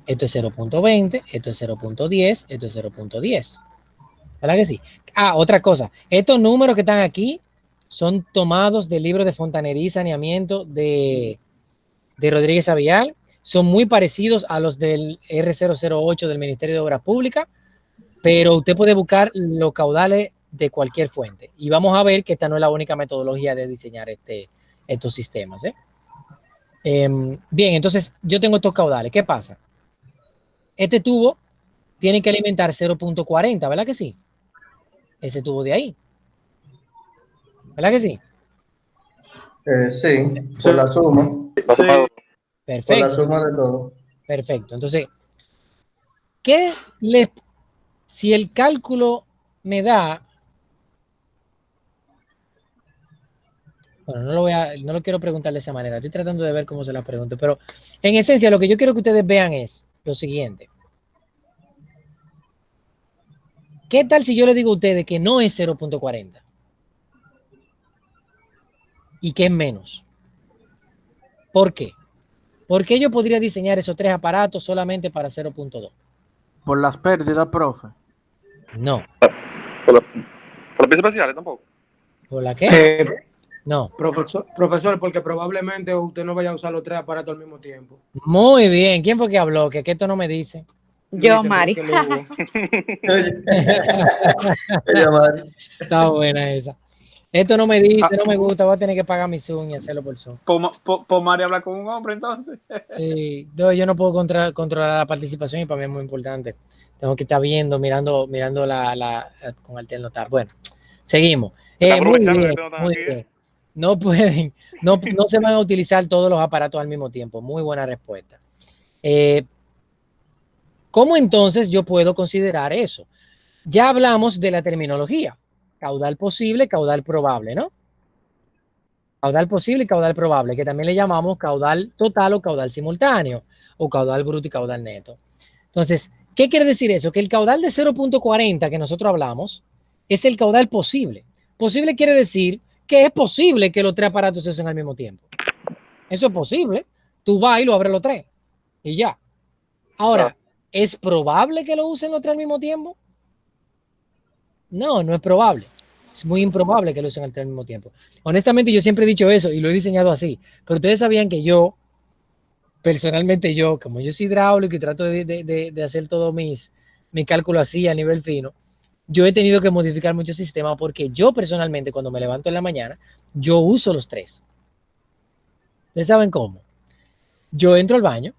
esto es 0.20, esto es 0.10, esto es 0.10. ¿Verdad que sí? Ah, otra cosa. Estos números que están aquí son tomados del libro de Fontanería y Saneamiento de Rodríguez Avial. Son muy parecidos a los del R008 del Ministerio de Obras Públicas, pero usted puede buscar los caudales de cualquier fuente. Y vamos a ver que esta no es la única metodología de diseñar estos sistemas. Bien, entonces yo tengo estos caudales. ¿Qué pasa? Este tubo tiene que alimentar 0.40, ¿verdad que sí? Ese tubo de ahí. ¿Verdad que sí? Sí, por la suma. Sí. Perfecto. Por la suma de todo. Perfecto. Entonces, si el cálculo me da, bueno, no lo quiero preguntar de esa manera, estoy tratando de ver cómo se la pregunto, pero en esencia lo que yo quiero que ustedes vean es lo siguiente. ¿Qué tal si yo le digo a ustedes que no es 0.40? Y que es menos. ¿Por qué? ¿Por qué yo podría diseñar esos 3 aparatos solamente para 0.2? Por las pérdidas, profe. No. Por las piezas especiales tampoco. ¿Por la qué? No. Profesor, porque probablemente usted no vaya a usar los 3 aparatos al mismo tiempo. Muy bien. ¿Quién fue que habló? Que esto no me dice. Yo, Dice Mari. Enrique Lugo. Ella, Mari. Está buena esa. Esto no me dice, no me gusta, voy a tener que pagar mi Zoom y hacerlo por Zoom. Por María habla con un hombre, entonces. No, yo no puedo controlar la participación y para mí es muy importante. Tengo que estar viendo, mirando con alternotar. Bueno, seguimos. Muy bien, muy bien. No pueden, no se van a utilizar todos los aparatos al mismo tiempo. Muy buena respuesta. ¿Cómo entonces yo puedo considerar eso? Ya hablamos de la terminología. Caudal posible, caudal probable, ¿no? Caudal posible y caudal probable, que también le llamamos caudal total o caudal simultáneo, o caudal bruto y caudal neto. Entonces, ¿qué quiere decir eso? Que el caudal de 0.40 que nosotros hablamos es el caudal posible. Posible quiere decir que es posible que los 3 aparatos se usen al mismo tiempo. Eso es posible. Tú vas y lo abres los 3 y ya. Ahora, ¿es probable que lo usen los 3 al mismo tiempo? No, no es probable. Es muy improbable que lo usen al mismo tiempo. Honestamente, yo siempre he dicho eso y lo he diseñado así. Pero ustedes sabían que yo, personalmente yo, como yo soy hidráulico y trato de hacer todo mi cálculo así a nivel fino, yo he tenido que modificar muchos sistemas porque yo personalmente, cuando me levanto en la mañana, yo uso los 3. ¿Ustedes saben cómo? Yo entro al baño,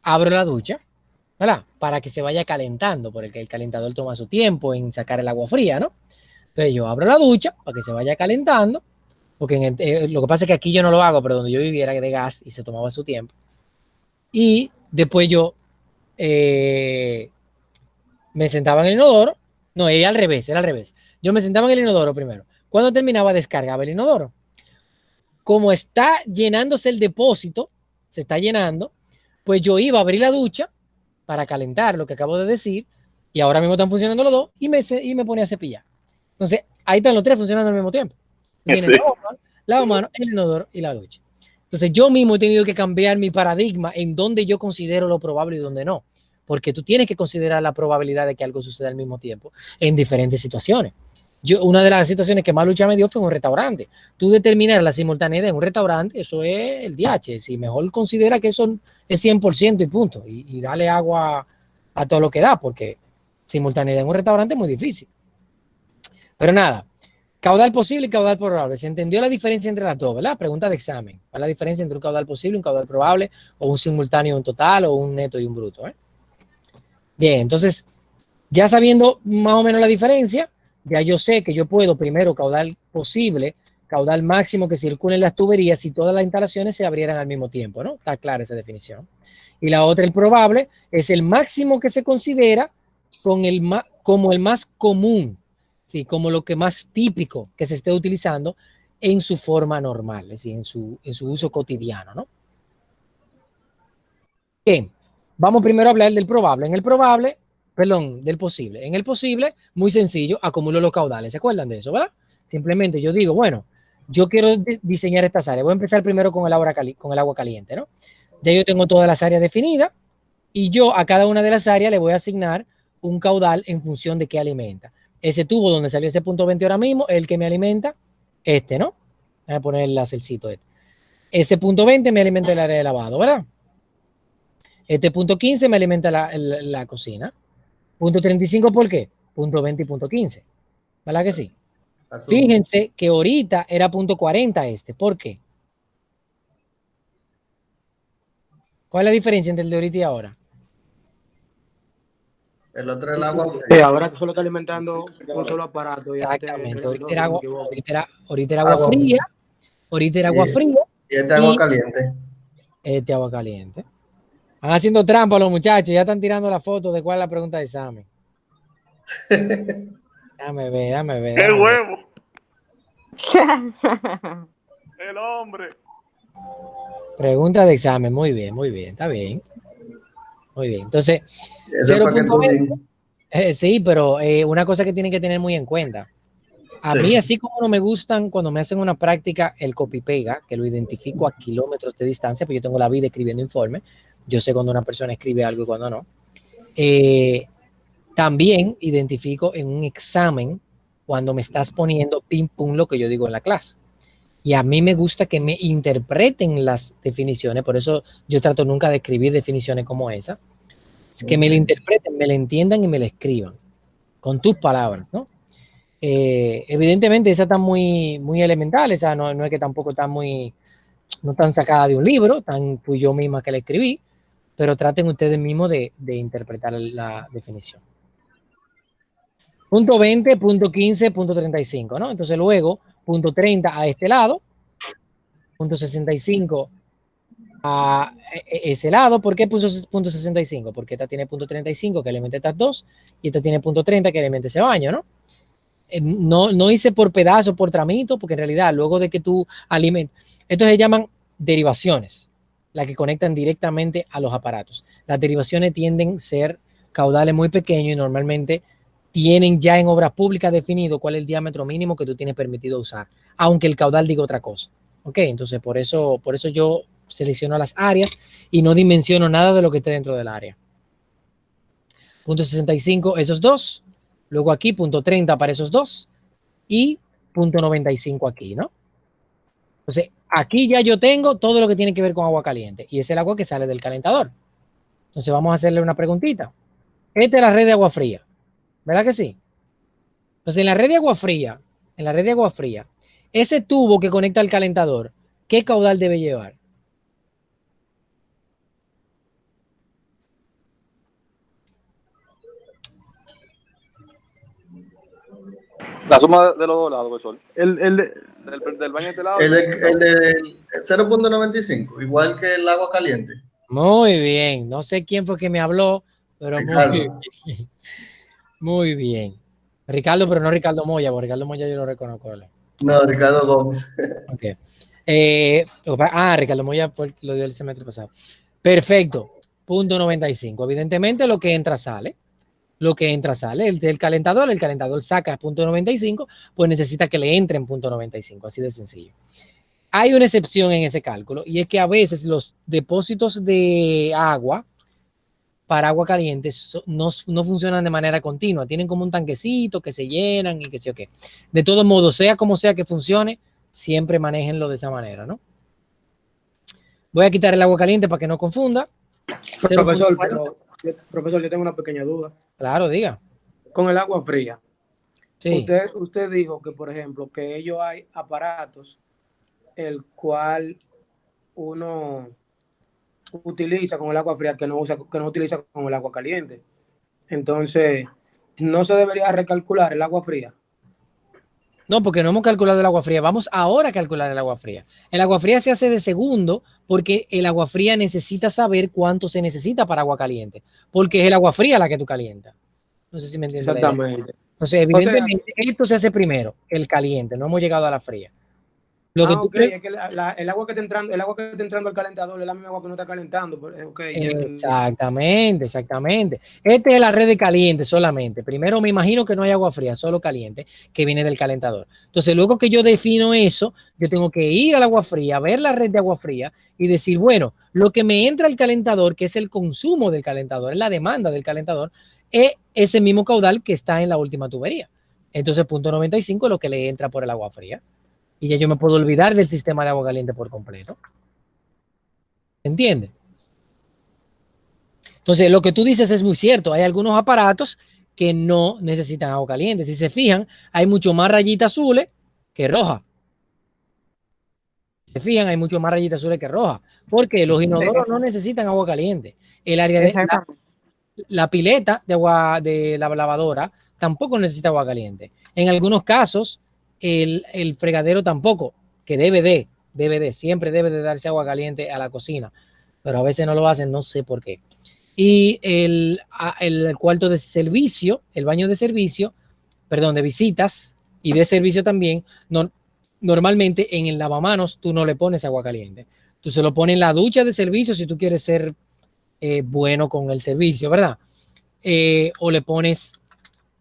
abro la ducha, ¿verdad? Para que se vaya calentando, porque el calentador toma su tiempo en sacar el agua fría, ¿no? Entonces yo abro la ducha para que se vaya calentando, porque lo que pasa es que aquí yo no lo hago, pero donde yo viviera de gas y se tomaba su tiempo. Y después yo me sentaba en el inodoro. No, era al revés. Yo me sentaba en el inodoro primero. Cuando terminaba, descargaba el inodoro. Como está llenándose el depósito, se está llenando, pues yo iba a abrir la ducha para calentar lo que acabo de decir, y ahora mismo están funcionando los dos, y me ponía a cepillar. Entonces, ahí están los 3 funcionando al mismo tiempo. Tienes lavamanos, el inodoro y la ducha. Entonces, yo mismo he tenido que cambiar mi paradigma en donde yo considero lo probable y donde no. Porque tú tienes que considerar la probabilidad de que algo suceda al mismo tiempo en diferentes situaciones. Una de las situaciones que más lucha me dio fue en un restaurante. Tú determinar la simultaneidad en un restaurante, eso es el DH. Si mejor considera que eso es 100% y punto. Y dale agua a todo lo que da, porque simultaneidad en un restaurante es muy difícil. Pero nada, caudal posible y caudal probable. ¿Se entendió la diferencia entre las dos, verdad? Pregunta de examen. ¿Cuál es la diferencia entre un caudal posible, un caudal probable, o un simultáneo y un total, o un neto y un bruto? Bien, entonces, ya sabiendo más o menos la diferencia, ya yo sé que yo puedo primero caudal posible, caudal máximo que circule en las tuberías si todas las instalaciones se abrieran al mismo tiempo, ¿no? Está clara esa definición. Y la otra, el probable, es el máximo que se considera como el más común, ¿sí? Como lo que más típico que se esté utilizando en su forma normal, es decir, en su uso cotidiano, ¿no? Bien, vamos primero a hablar del probable. Del posible. En el posible, muy sencillo, acumulo los caudales. ¿Se acuerdan de eso, verdad? Simplemente yo digo, bueno, yo quiero diseñar estas áreas. Voy a empezar primero con el agua caliente, ¿no? Ya yo tengo todas las áreas definidas. y yo a cada una de las áreas le voy a asignar un caudal en función de qué alimenta. Ese tubo donde salió ese punto 20 ahora mismo es el que me alimenta este, ¿no? Voy a poner el lacercito este. Ese punto 20 me alimenta el área de lavado, ¿verdad? Este punto 15 me alimenta la cocina. Punto 35, ¿por qué? Punto 20 y punto 15. ¿Verdad que sí? Asumo. Fíjense que ahorita era punto 40 este. ¿Por qué? ¿Cuál es la diferencia entre el de ahorita y ahora? El otro es el agua Sí, fría. ahora que solo está alimentando un solo aparato. Y Exactamente. antes Ahorita eran dos, era si no agua, me equivoco. ahorita era agua fría. Ahorita era agua fría. Y este agua y caliente. este agua caliente. Están haciendo trampa los muchachos. Ya están tirando la foto de cuál es la pregunta de examen. Déjame ver, déjame ver. ¡El déjame ver. huevo! ¡El hombre! Pregunta de examen. Muy bien, muy bien. Está bien. Muy bien. Entonces, Eso es para que tú 0.20. Sí, pero una cosa que tienen que tener muy en cuenta. A Sí. mí, así como no me gustan cuando me hacen una práctica el copy-pega, que lo identifico a kilómetros de distancia, porque yo tengo la vida escribiendo informes, yo sé cuando una persona escribe algo y cuando no. También identifico en un examen cuando me estás poniendo pim pum lo que yo digo en la clase. Y a mí me gusta que me interpreten las definiciones, por eso yo trato nunca de escribir definiciones como esa, que me la interpreten, me la entiendan y me la escriban con tus palabras, ¿no? Evidentemente esa está muy, muy elemental, esa no es que tampoco está muy, no tan sacada de un libro, tan fui yo misma que la escribí, pero traten ustedes mismos de interpretar la definición. Punto 20, punto 15, punto 35, ¿no? Entonces luego, punto 30 a este lado, punto 65 a ese lado. ¿Por qué puso punto 65? Porque esta tiene punto 35 que alimenta estas dos y esta tiene punto 30 que alimenta ese baño, ¿no? No hice por pedazo, por tramito, porque en realidad luego de que tú alimentas, estos se llaman derivaciones, las que conectan directamente a los aparatos. Las derivaciones tienden a ser caudales muy pequeños y normalmente tienen ya en obras públicas definido cuál es el diámetro mínimo que tú tienes permitido usar, aunque el caudal diga otra cosa. Ok, entonces por eso yo selecciono las áreas y no dimensiono nada de lo que esté dentro del área. Punto 65, esos dos. Luego aquí, punto 30 para esos dos. Y punto 95 aquí, ¿no? Entonces, aquí ya yo tengo todo lo que tiene que ver con agua caliente. Y es el agua que sale del calentador. Entonces, vamos a hacerle una preguntita. Esta es la red de agua fría. ¿Verdad que sí? Entonces, en la red de agua fría, ese tubo que conecta al calentador, ¿qué caudal debe llevar? La suma de los dos lados, profesor. Del baño de este lado. El de 0.95, igual que el agua caliente. Muy bien. No sé quién fue que me habló, pero Ricardo. muy bien. Muy bien. Ricardo, pero no Ricardo Moya, porque Ricardo Moya yo lo reconozco. No, Ricardo Gómez. Okay. Ricardo Moya lo dio el semestre pasado. Perfecto. Punto 95. Evidentemente lo que entra sale. El del calentador, el calentador saca punto 95, pues necesita que le entre en punto 95, así de sencillo. Hay una excepción en ese cálculo y es que a veces los depósitos de agua para agua caliente no funcionan de manera continua, tienen como un tanquecito que se llenan y que sé yo qué. De todos modos, sea como sea que funcione, siempre manéjenlo de esa manera, ¿no? Voy a quitar el agua caliente para que no confunda. Profesor, profesor, yo tengo una pequeña duda. Claro, diga. Con el agua fría. Sí. Usted dijo que, por ejemplo, que ellos hay aparatos el cual uno utiliza con el agua fría que no utiliza con el agua caliente. Entonces, ¿no se debería recalcular el agua fría? No, porque no hemos calculado el agua fría. Vamos ahora a calcular el agua fría. El agua fría se hace de segundo porque el agua fría necesita saber cuánto se necesita para agua caliente. Porque es el agua fría la que tú calientas. No sé si me entiendes. Exactamente. Entonces, evidentemente, esto se hace primero, el caliente. No hemos llegado a la fría. Lo que Ah, tú ok, es que el agua que está entrando, el agua que está entrando al calentador es la misma agua que no está calentando. Ok, ya entendí. Exactamente, exactamente. Esta es la red de caliente solamente. Primero me imagino que no hay agua fría, solo caliente, que viene del calentador. Entonces, luego que yo defino eso, yo tengo que ir al agua fría, ver la red de agua fría y decir, bueno, lo que me entra al calentador, que es el consumo del calentador, es la demanda del calentador, es ese mismo caudal que está en la última tubería. Entonces, punto 95 es lo que le entra por el agua fría. Y ya yo me puedo olvidar del sistema de agua caliente por completo. ¿Entiendes? Entonces, lo que tú dices es muy cierto. Hay algunos aparatos que no necesitan agua caliente. Si se fijan, hay mucho más rayitas azules que rojas. Si se fijan, hay mucho más rayitas azules que rojas. Porque los inodoros no necesitan agua caliente. El área de la pileta de agua de la lavadora tampoco necesita agua caliente. En algunos casos, el fregadero tampoco, que siempre debe de darse agua caliente a la cocina. Pero a veces no lo hacen, no sé por qué. Y el cuarto de servicio, el baño de servicio, perdón, de visitas y de servicio también, normalmente en el lavamanos tú no le pones agua caliente. Tú se lo pones en la ducha de servicio si tú quieres ser bueno con el servicio, ¿verdad? O le pones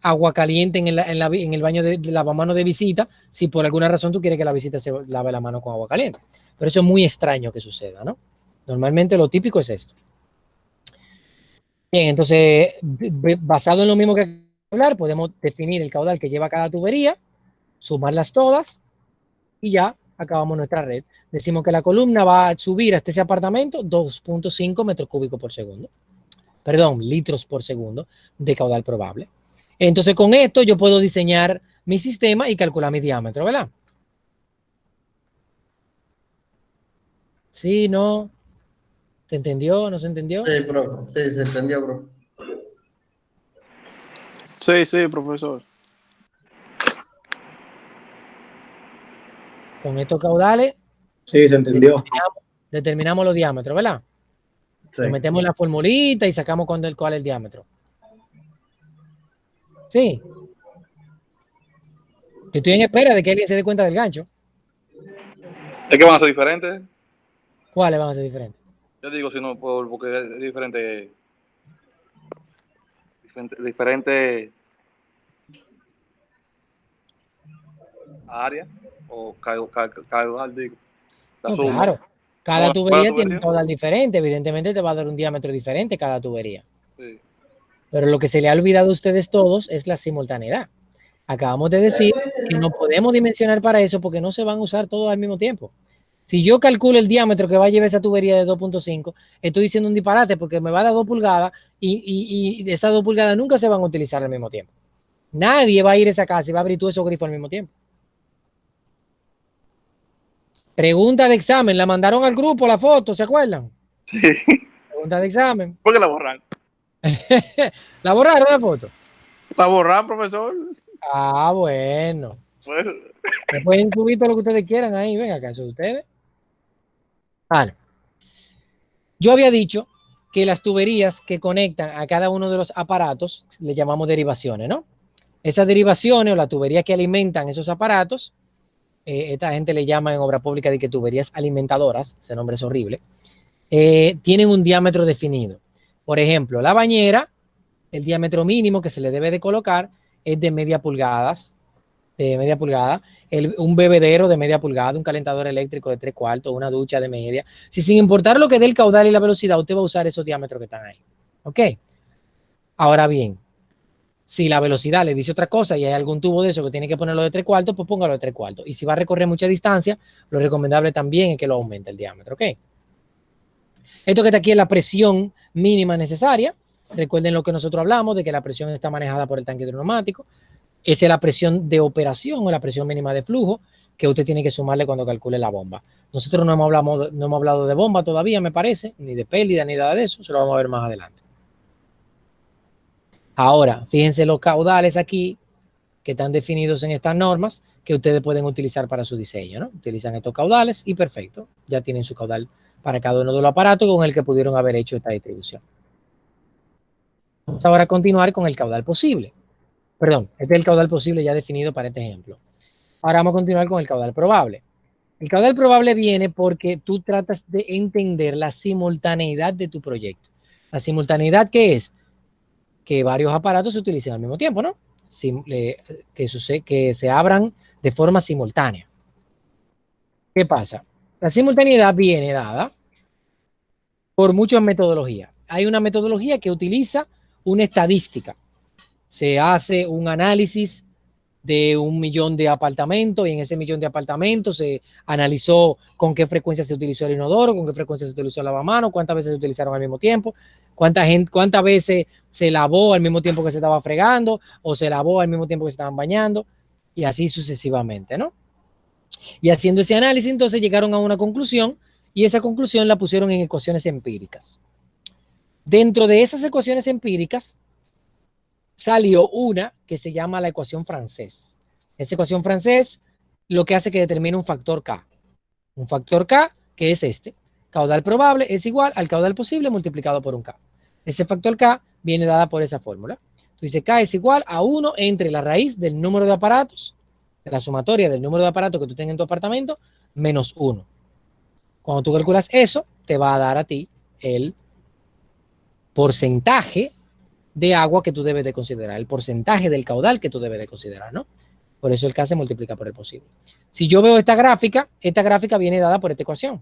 agua caliente en el baño de lavamanos de visita si por alguna razón tú quieres que la visita se lave la mano con agua caliente. Pero eso es muy extraño que suceda, ¿no? Normalmente lo típico es esto. Bien, entonces, basado en lo mismo que hablar, podemos definir el caudal que lleva cada tubería, sumarlas todas y ya acabamos nuestra red. Decimos que la columna va a subir hasta ese apartamento 2.5 metros cúbicos por segundo. Perdón, litros por segundo de caudal probable. Entonces, con esto yo puedo diseñar mi sistema y calcular mi diámetro, ¿verdad? ¿Sí, no? ¿Se entendió? ¿No se entendió? Sí, bro. Sí, se entendió, bro. Sí, sí, profesor. Con estos caudales Sí, se entendió. determinamos los diámetros, ¿verdad? Sí. Lo metemos en la formulita y sacamos cuál es el diámetro. Sí. Yo estoy en espera de que alguien se dé cuenta del gancho. ¿Es que van a ser diferentes? ¿Cuáles van a ser diferentes? Yo digo, si no, porque es diferente área o caudal, digo. No, claro. Cada ¿Para tubería la tiene un tubería? caudal diferente. Evidentemente te va a dar un diámetro diferente cada tubería. Sí. Pero lo que se le ha olvidado a ustedes todos es la simultaneidad. Acabamos de decir que no podemos dimensionar para eso porque no se van a usar todos al mismo tiempo. Si yo calculo el diámetro que va a llevar esa tubería de 2.5, estoy diciendo un disparate porque me va a dar 2 pulgadas y esas 2 pulgadas nunca se van a utilizar al mismo tiempo. Nadie va a ir a esa casa y va a abrir todos esos grifos al mismo tiempo. Pregunta de examen, la mandaron al grupo la foto, ¿se acuerdan? Sí. Pregunta de examen. ¿Por qué la borran? ¿La borraron la foto? ¿La borrar, profesor? Ah, bueno. Pues, Se pueden subir todo lo que ustedes quieran ahí, venga, ¿acaso ustedes? Vale. Yo había dicho que las tuberías que conectan a cada uno de los aparatos le llamamos derivaciones, ¿no? Esas derivaciones o las tuberías que alimentan esos aparatos, esta gente le llama en obra pública de que tuberías alimentadoras, ese nombre es horrible, tienen un diámetro definido. Por ejemplo, la bañera, el diámetro mínimo que se le debe de colocar es de media pulgada, un bebedero de media pulgada, un calentador eléctrico de 3/4, una ducha de media. Si sin importar lo que dé el caudal y la velocidad, usted va a usar esos diámetros que están ahí. ¿Ok? Ahora bien, si la velocidad le dice otra cosa y hay algún tubo de eso que tiene que ponerlo de 3/4, pues póngalo de 3/4. Y si va a recorrer mucha distancia, lo recomendable también es que lo aumente el diámetro. ¿Ok? Esto que está aquí es la presión mínima necesaria. Recuerden lo que nosotros hablamos de que la presión está manejada por el tanque hidroneumático. Esa es la presión de operación o la presión mínima de flujo que usted tiene que sumarle cuando calcule la bomba. Nosotros no hemos hablado de bomba todavía, me parece, ni de pérdida, ni nada de eso. Se lo vamos a ver más adelante. Ahora, fíjense los caudales aquí que están definidos en estas normas que ustedes pueden utilizar para su diseño, ¿no? Utilizan estos caudales y perfecto, ya tienen su caudal para cada uno de los aparatos con el que pudieron haber hecho esta distribución. Vamos ahora a continuar con el caudal posible. Perdón, este es el caudal posible ya definido para este ejemplo. Ahora vamos a continuar con el caudal probable. El caudal probable viene porque tú tratas de entender la simultaneidad de tu proyecto. La simultaneidad, ¿qué es? Que varios aparatos se utilicen al mismo tiempo, ¿no? Que se abran de forma simultánea. ¿Qué pasa? La simultaneidad viene dada por muchas metodologías. Hay una metodología que utiliza una estadística. Se hace un análisis de 1 millón de apartamentos y en ese 1 millón de apartamentos se analizó con qué frecuencia se utilizó el inodoro, con qué frecuencia se utilizó el lavamanos, cuántas veces se utilizaron al mismo tiempo, cuántas veces se lavó al mismo tiempo que se estaba fregando o se lavó al mismo tiempo que se estaban bañando y así sucesivamente, ¿no? Y haciendo ese análisis entonces llegaron a una conclusión y esa conclusión la pusieron en ecuaciones empíricas. Dentro de esas ecuaciones empíricas salió una que se llama la ecuación francés. Esa ecuación francés lo que hace que determine un factor K. Un factor K que es este. Caudal probable es igual al caudal posible multiplicado por un K. Ese factor K viene dada por esa fórmula. Tú dices K es igual a 1 entre la raíz del número de aparatos, de la sumatoria del número de aparatos que tú tengas en tu apartamento, menos 1. Cuando tú calculas eso, te va a dar a ti el porcentaje de agua que tú debes de considerar, el porcentaje del caudal que tú debes de considerar, ¿no? Por eso el K se multiplica por el posible. Si yo veo esta gráfica viene dada por esta ecuación.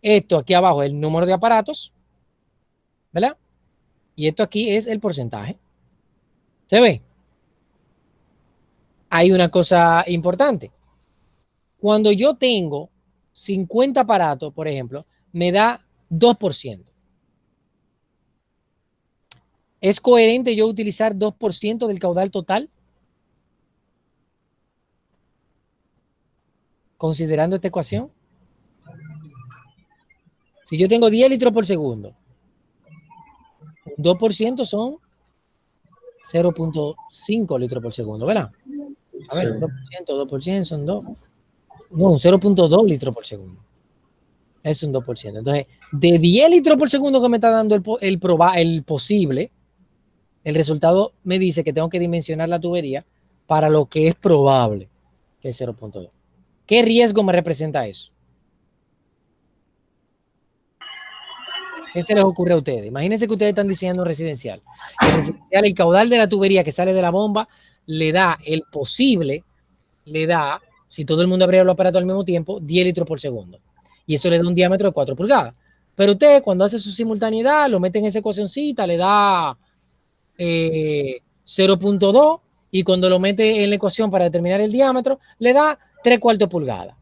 Esto aquí abajo es el número de aparatos, ¿verdad? Y esto aquí es el porcentaje. ¿Se ve? Hay una cosa importante. Cuando yo tengo 50 aparatos, por ejemplo, me da 2%. ¿Es coherente yo utilizar 2% del caudal total? Considerando esta ecuación. Si yo tengo 10 litros por segundo, 2% son 0.5 litros por segundo, ¿verdad? A ver, 2% son 2. No, un 0.2 litros por segundo. Es un 2%. Entonces, de 10 litros por segundo que me está dando el posible, el resultado me dice que tengo que dimensionar la tubería para lo que es probable, que es 0.2. ¿Qué riesgo me representa eso? ¿Qué se les ocurre a ustedes? Imagínense que ustedes están diseñando un residencial. El caudal de la tubería que sale de la bomba le da el posible, si todo el mundo abriera los aparatos al mismo tiempo, 10 litros por segundo. Y eso le da un diámetro de 4 pulgadas. Pero usted, cuando hace su simultaneidad, lo mete en esa ecuacioncita, le da 0.2 y cuando lo mete en la ecuación para determinar el diámetro, le da 3/4 pulgadas.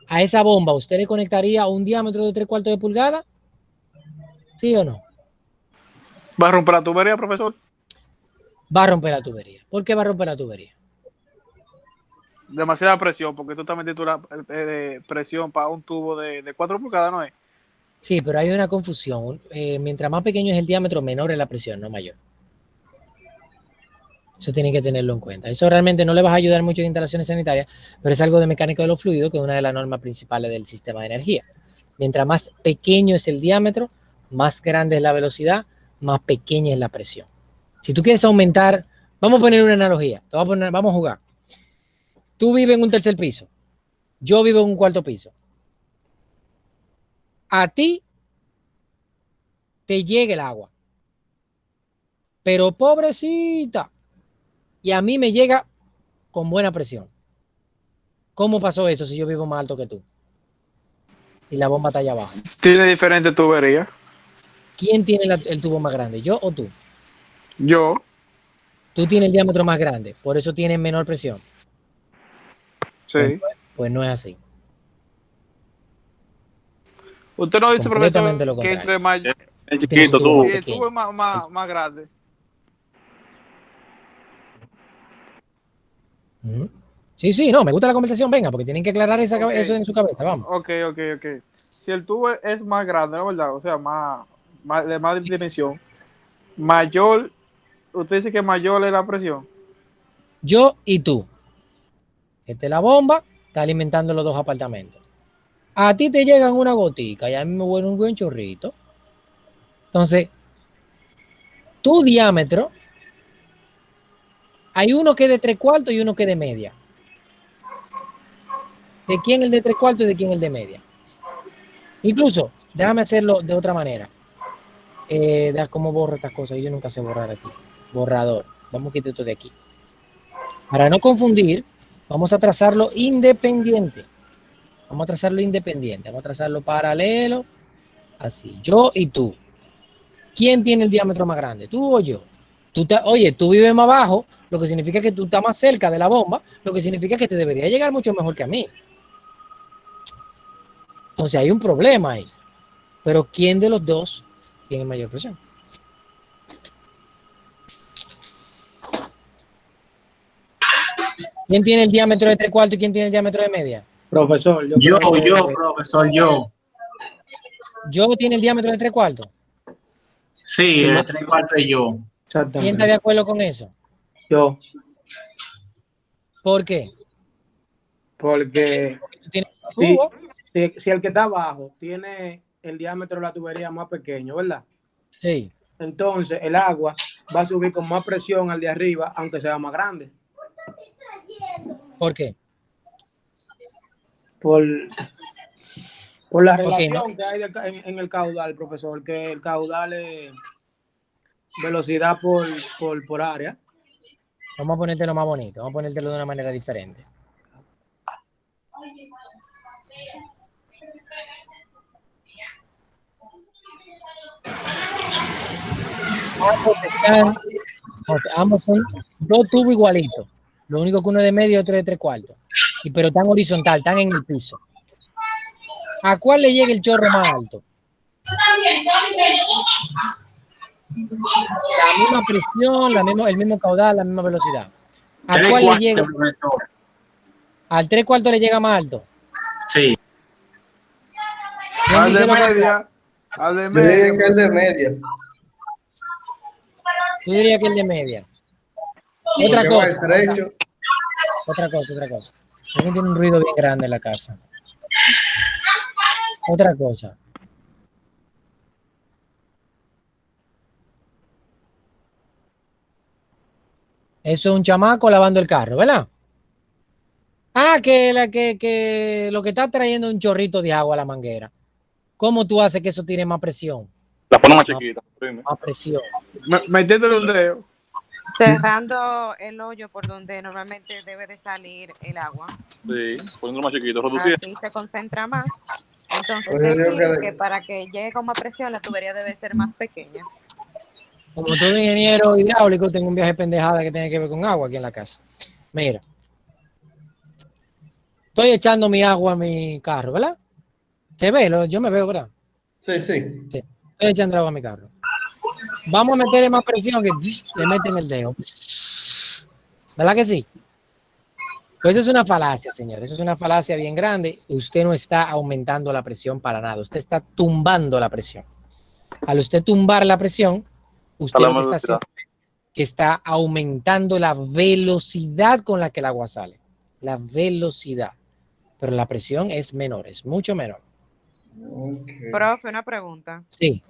A esa bomba, ¿usted le conectaría un diámetro de 3/4 de pulgada? ¿Sí o no? ¿Va a romper la tubería, profesor? Va a romper la tubería. ¿Por qué va a romper la tubería? Demasiada presión, porque tú también titulas presión para un tubo de 4 pulgadas, ¿no es? Sí, pero hay una confusión. Mientras más pequeño es el diámetro, menor es la presión, no mayor. Eso tienen que tenerlo en cuenta. Eso realmente no le va a ayudar mucho en instalaciones sanitarias, pero es algo de mecánica de los fluidos, que es una de las normas principales del sistema de energía. Mientras más pequeño es el diámetro, más grande es la velocidad, más pequeña es la presión. Si tú quieres aumentar, vamos a poner una analogía, vamos a jugar. Tú vives en un tercer piso, yo vivo en un cuarto piso. A ti te llega el agua, pero pobrecita, y a mí me llega con buena presión. ¿Cómo pasó eso si yo vivo más alto que tú? Y la bomba está allá abajo. Tiene diferentes tuberías. ¿Quién tiene el tubo más grande, yo o tú? Yo. Tú tienes el diámetro más grande, por eso tienes menor presión. Sí. Pues no es así. Usted no dice, profesor, Lo que entre más... Es chiquito, tú. Sí, el tubo es más grande. Sí, no, me gusta la conversación, venga, porque tienen que aclarar eso en su cabeza, vamos. Ok. Si el tubo es más grande, ¿no? ¿Verdad? O sea, de más dimensión, mayor, usted dice que mayor es la presión. Yo y tú. Esta es la bomba, está alimentando los 2 apartamentos. A ti te llegan una gotica y a mí me vuelve un buen chorrito. Entonces, tu diámetro, hay uno que es de 3/4 y uno que es de media. de quién el de 3/4 y de quién el de media. Incluso, déjame hacerlo de otra manera. ¿Cómo borro estas cosas? Yo nunca sé borrar aquí. Borrador. Vamos a quitar esto de aquí. Para no confundir, vamos a trazarlo independiente. Vamos a trazarlo independiente. Vamos a trazarlo paralelo. Así. Yo y tú. ¿Quién tiene el diámetro más grande? ¿Tú o yo? Oye, tú vives más abajo, lo que significa que tú estás más cerca de la bomba, lo que significa que te debería llegar mucho mejor que a mí. Entonces hay un problema ahí. Pero ¿quién de los dos tiene mayor presión? ¿Quién tiene el diámetro de 3/4 y quién tiene el diámetro de media? Profesor, Profesor, yo. ¿Yo tiene el diámetro de 3/4? Sí, el 3/4 y yo. ¿Quién está de acuerdo con eso? Yo. ¿Por qué? Porque tú tienes un tubo. Si el que está abajo tiene el diámetro de la tubería más pequeño, ¿verdad? Sí. Entonces el agua va a subir con más presión al de arriba, aunque sea más grande. ¿Por qué? Por la Okay, relación que hay en el caudal, profesor, que el caudal es velocidad por área. Vamos a ponértelo más bonito, vamos a ponértelo de una manera diferente. Ambos son dos tubos igualitos. Lo único que uno es de medio y otro de 3/4. Pero tan horizontal, tan en el piso. ¿A cuál le llega el chorro más alto? La misma presión, el mismo caudal, la misma velocidad. ¿A cuál le llega? ¿Al 3/4 le llega más alto? Sí. Al de media. Al de media. Yo diría que el de media. Yo diría que el de media. Otra cosa. Alguien tiene un ruido bien grande en la casa. Otra cosa. Eso es un chamaco lavando el carro, ¿verdad? Ah, que lo que está trayendo un chorrito de agua a la manguera. ¿Cómo tú haces que eso tiene más presión? La pones más chiquita. Más presión. Metiéndole un dedo. Cerrando el hoyo por donde normalmente debe de salir el agua. Sí, poniéndolo más chiquito, reduciendo. Así se concentra más. Entonces, Pues yo digo que para que llegue con más presión, la tubería debe ser más pequeña. Como todo ingeniero hidráulico, tengo un viaje pendejada que tiene que ver con agua aquí en la casa. Mira. Estoy echando mi agua a mi carro, ¿verdad? Se ve, yo me veo, ¿verdad? Sí. Estoy echando agua a mi carro. Vamos a meterle más presión que le meten el dedo. ¿Verdad que sí? Pues eso es una falacia, señor. Eso es una falacia bien grande. Usted no está aumentando la presión para nada. Usted está tumbando la presión. Al usted tumbar la presión, usted lo que está haciendo es que está aumentando la velocidad con la que el agua sale. La velocidad. Pero la presión es menor, es mucho menor. Okay. Profe, una pregunta. Sí.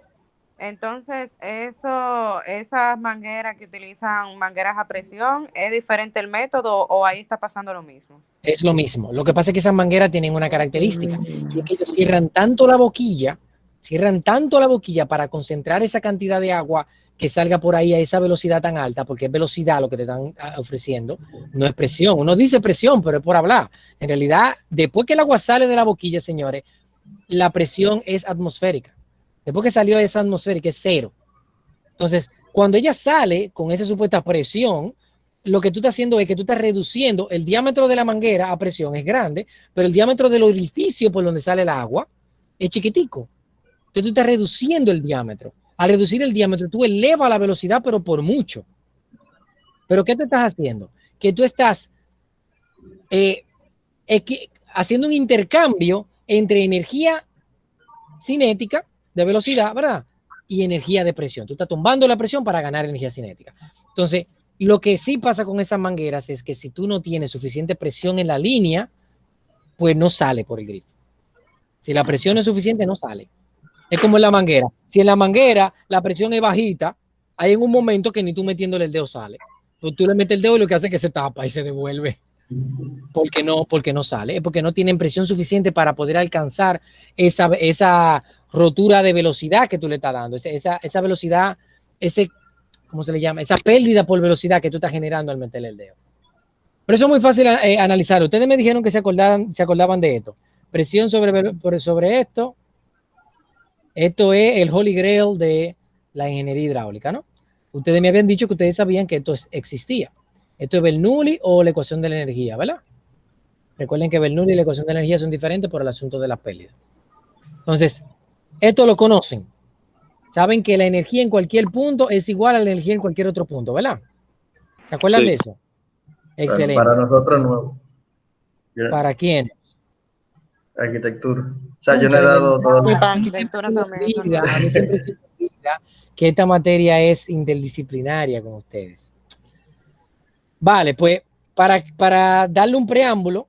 Entonces, esas mangueras que utilizan mangueras a presión, ¿es diferente el método o ahí está pasando lo mismo? Es lo mismo. Lo que pasa es que esas mangueras tienen una característica y es que ellos cierran tanto la boquilla para concentrar esa cantidad de agua que salga por ahí a esa velocidad tan alta, porque es velocidad lo que te están ofreciendo, no es presión. Uno dice presión, pero es por hablar. En realidad, después que el agua sale de la boquilla, señores, la presión es atmosférica. Después que salió esa atmosférica es 0. Entonces, cuando ella sale con esa supuesta presión, lo que tú estás haciendo es que tú estás reduciendo el diámetro de la manguera a presión, es grande, pero el diámetro del orificio por donde sale el agua es chiquitico. Entonces tú estás reduciendo el diámetro. Al reducir el diámetro, tú elevas la velocidad, pero por mucho. ¿Pero qué te estás haciendo? Que tú estás haciendo un intercambio entre energía cinética de velocidad, ¿verdad? Y energía de presión. Tú estás tumbando la presión para ganar energía cinética. Entonces, lo que sí pasa con esas mangueras es que si tú no tienes suficiente presión en la línea, pues no sale por el grifo. Si la presión no es suficiente, no sale. Es como en la manguera. Si en la manguera la presión es bajita, hay en un momento que ni tú metiéndole el dedo sale. Tú le metes el dedo y lo que hace es que se tapa y se devuelve. Porque no sale, es porque no tienen presión suficiente para poder alcanzar esa rotura de velocidad que tú le estás dando, esa velocidad, ¿cómo se le llama? Esa pérdida por velocidad que tú estás generando al meterle el dedo. Pero eso es muy fácil analizar. Ustedes me dijeron que se acordaban de esto. Presión sobre esto. Esto es el Holy Grail de la ingeniería hidráulica, ¿no? Ustedes me habían dicho que ustedes sabían que esto existía. Esto es Bernoulli o la ecuación de la energía, ¿verdad? Recuerden que Bernoulli y la ecuación de la energía son diferentes por el asunto de las pérdidas. Entonces, esto lo conocen. Saben que la energía en cualquier punto es igual a la energía en cualquier otro punto, ¿verdad? ¿Se acuerdan de eso? Excelente. Para nosotros nuevo. ¿Para quién? Arquitectura. O sea, yo no he dado todo. Y para arquitectura también. Eso no. A mí siempre se me olvida que esta materia es interdisciplinaria con ustedes. Vale, pues para darle un preámbulo,